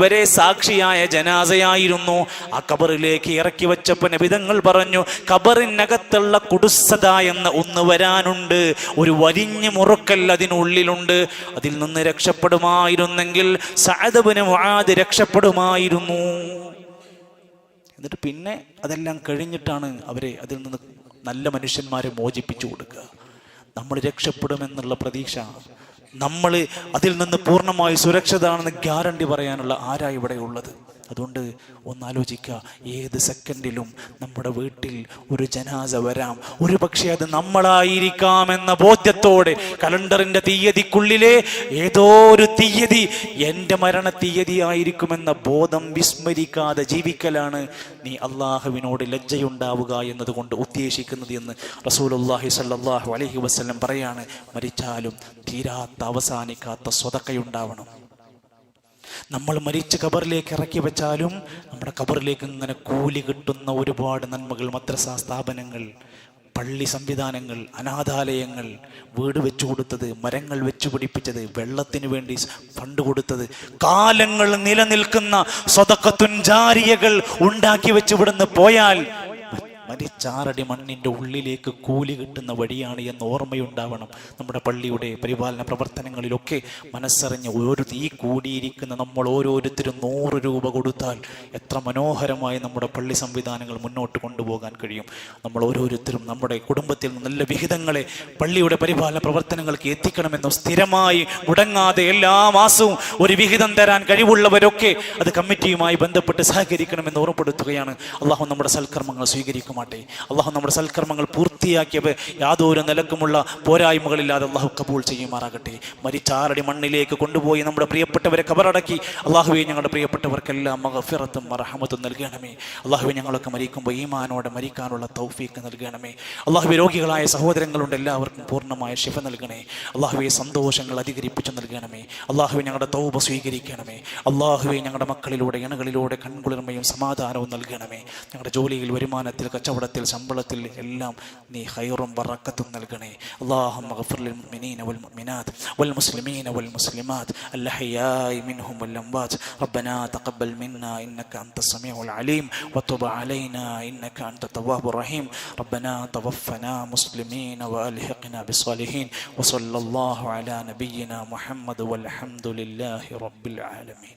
Speaker 1: വരെ സാക്ഷിയായ ജനാസയായിരുന്നു. ആ ഖബറിലേക്ക് ഇറക്കി വെച്ചപ്പോൾ നബി തങ്ങൾ പറഞ്ഞു, ഖബറിനകത്തുള്ള കുടുസത എന്ന ഒന്ന് വരാനുണ്ട്, ഒരു വലിഞ്ഞു മുറുക്കൽ അതിനുള്ളിലുണ്ട്. അതിൽ നിന്ന് രക്ഷപ്പെടുമായിരുന്നെങ്കിൽ സഅദ് ഇബ്നു മുആദ് രക്ഷപ്പെടുമായിരുന്നു. എന്നിട്ട് പിന്നെ അതെല്ലാം കഴിഞ്ഞിട്ടാണ് അവരെ അതിൽ നിന്ന് നല്ല മനുഷ്യന്മാരെ മോചിപ്പിച്ചു കൊടുക്കുക. നമ്മൾ രക്ഷപ്പെടുമെന്നുള്ള പ്രതീക്ഷ, നമ്മൾ അതിൽ നിന്ന് പൂർണ്ണമായി സുരക്ഷിതമാണെന്ന് ഗ്യാരണ്ടി പറയാനുള്ള ആരാ ഇവിടെ ഉള്ളത്? അതുകൊണ്ട് ഒന്നാലോചിക്കുക, ഏത് സെക്കൻഡിലും നമ്മുടെ വീട്ടിൽ ഒരു ജനാസ വരാം. ഒരു പക്ഷേ അത് നമ്മളായിരിക്കാമെന്ന ബോധ്യത്തോടെ കലണ്ടറിന്റെ തീയതിക്കുള്ളിലെ ഏതോ ഒരു തീയതി എൻ്റെ മരണ തീയതി ആയിരിക്കുമെന്ന ബോധം വിസ്മരിക്കാതെ ജീവിക്കലാണ് നീ അള്ളാഹുവിനോട് ലജ്ജയുണ്ടാവുക എന്നതുകൊണ്ട് ഉദ്ദേശിക്കുന്നത് എന്ന് റസൂലുള്ളാഹി സ്വല്ലല്ലാഹു അലൈഹി വസല്ലം പറയാണ്. മരിച്ചാലും തീരാത്ത അവസാനിക്കാത്ത സ്വതക്കയുണ്ടാവണം. നമ്മൾ മരിച്ച് ഖബറിലേക്ക് ഇറക്കി വെച്ചാലും നമ്മുടെ ഖബറിലേക്ക് ഇങ്ങനെ കൂലി കിട്ടുന്ന ഒരുപാട് നന്മകൾ, മദ്രസ സ്ഥാപനങ്ങൾ, പള്ളി സംവിധാനങ്ങൾ, അനാഥാലയങ്ങൾ, വീട് വെച്ചു കൊടുത്തത്, മരങ്ങൾ വെച്ചു പിടിപ്പിച്ചത്, വെള്ളത്തിന് വേണ്ടി ഫണ്ട് കൊടുത്തത്, കാലങ്ങൾ നിലനിൽക്കുന്ന സ്വതക്കത്തുൻ ജാരിയകൾ ഉണ്ടാക്കി വെച്ച് ഇവിടുന്ന് പോയാൽ മരിച്ചാറടി മണ്ണിൻ്റെ ഉള്ളിലേക്ക് കൂലി കിട്ടുന്ന വഴിയാണ് എന്ന് ഓർമ്മയുണ്ടാവണം. നമ്മുടെ പള്ളിയുടെ പരിപാലന പ്രവർത്തനങ്ങളിലൊക്കെ മനസ്സറിഞ്ഞ് ഈ കൂടിയിരിക്കുന്ന നമ്മൾ ഓരോരുത്തരും 100 രൂപ കൊടുത്താൽ എത്ര മനോഹരമായി നമ്മുടെ പള്ളി സംവിധാനങ്ങൾ മുന്നോട്ട് കൊണ്ടുപോകാൻ കഴിയും. നമ്മൾ ഓരോരുത്തരും നമ്മുടെ കുടുംബത്തിൽ നല്ല വിഹിതങ്ങളെ പള്ളിയുടെ പരിപാലന പ്രവർത്തനങ്ങൾക്ക് എത്തിക്കണമെന്നും സ്ഥിരമായി മുടങ്ങാതെ എല്ലാ മാസവും ഒരു വിഹിതം തരാൻ കഴിവുള്ളവരൊക്കെ അത് കമ്മിറ്റിയുമായി ബന്ധപ്പെട്ട് സഹകരിക്കണമെന്ന് ഓർമ്മപ്പെടുത്തുകയാണ്. അള്ളാഹു നമ്മുടെ സൽക്കർമ്മങ്ങൾ സ്വീകരിക്കും. അള്ളാഹു നമ്മുടെ സൽക്കർമ്മങ്ങൾ പൂർത്തിയാക്കിയവ യാതൊരു നിലക്കുമുള്ള പോരായ്മകളില്ലാതെ അള്ളാഹു കബൂൾ ചെയ്യുമാറാകട്ടെ. മരിച്ചാറടി മണ്ണിലേക്ക് കൊണ്ടുപോയി നമ്മുടെ പ്രിയപ്പെട്ടവരെ ഖബറടക്കി അള്ളാഹുവെ ഞങ്ങളുടെ പ്രിയപ്പെട്ടവർക്കെല്ലാം മഗ്ഫിറത്തും റഹ്മത്തും നൽകണമേ. അള്ളാഹുവെ ഞങ്ങളൊക്കെ മരിക്കുമ്പോൾ ഈമാനോടെ മരിക്കാനുള്ള തൗഫീക്ക് നൽകണമേ. അള്ളാഹുവെ രോഗികളായ സഹോദരങ്ങളുണ്ട്, എല്ലാവർക്കും പൂർണ്ണമായ ശിഫ നൽകണേ. അള്ളാഹുവെ സന്തോഷങ്ങൾ അധികരിപ്പിച്ചു നൽകണമേ. അള്ളാഹുവെ ഞങ്ങളുടെ തൗബ സ്വീകരിക്കണമേ. അള്ളാഹുവെ ഞങ്ങളുടെ മക്കളിലൂടെ ഇണകളിലൂടെ കൺകുളിർമയും സമാധാനവും നൽകണമേ. ഞങ്ങളുടെ ജോലിയിൽ, വരുമാനത്തിൽ, കച്ചവടത്തിൽ കച്ചവടത്തിൽ, ശമ്പളത്തിൽ എല്ലാം നീ ഖൈറും ബറക്കത്തും നൽകണേ. അല്ലാഹുമ്മ ഗഫിർ ലിൽ മുഅ്മിനീന വൽ മുഅ്മിനാത്ത് വൽ മുസ്ലിമീന വൽ മുസ്ലിമാത്ത് അൽഹയാഇ മിൻഹും വൽ അംവാത്ത്. റബ്ബനാ തഖബ്ബൽ മിന്നാ ഇന്നക അൻതസ് സമീഉൽ അലീം വതുബ് അലൈനാ ഇന്നക അൻതത് തവ്വാബുർ റഹീം. റബ്ബനാ തവഫനാ മുസ്ലിമീന വഅൽഹിഖ്നാ ബിസ്സാലിഹീൻ. വസല്ലല്ലാഹു അലാ നബിയ്യിനാ മുഹമ്മദ് വൽഹംദുലില്ലാഹി റബ്ബിൽ ആലമീൻ.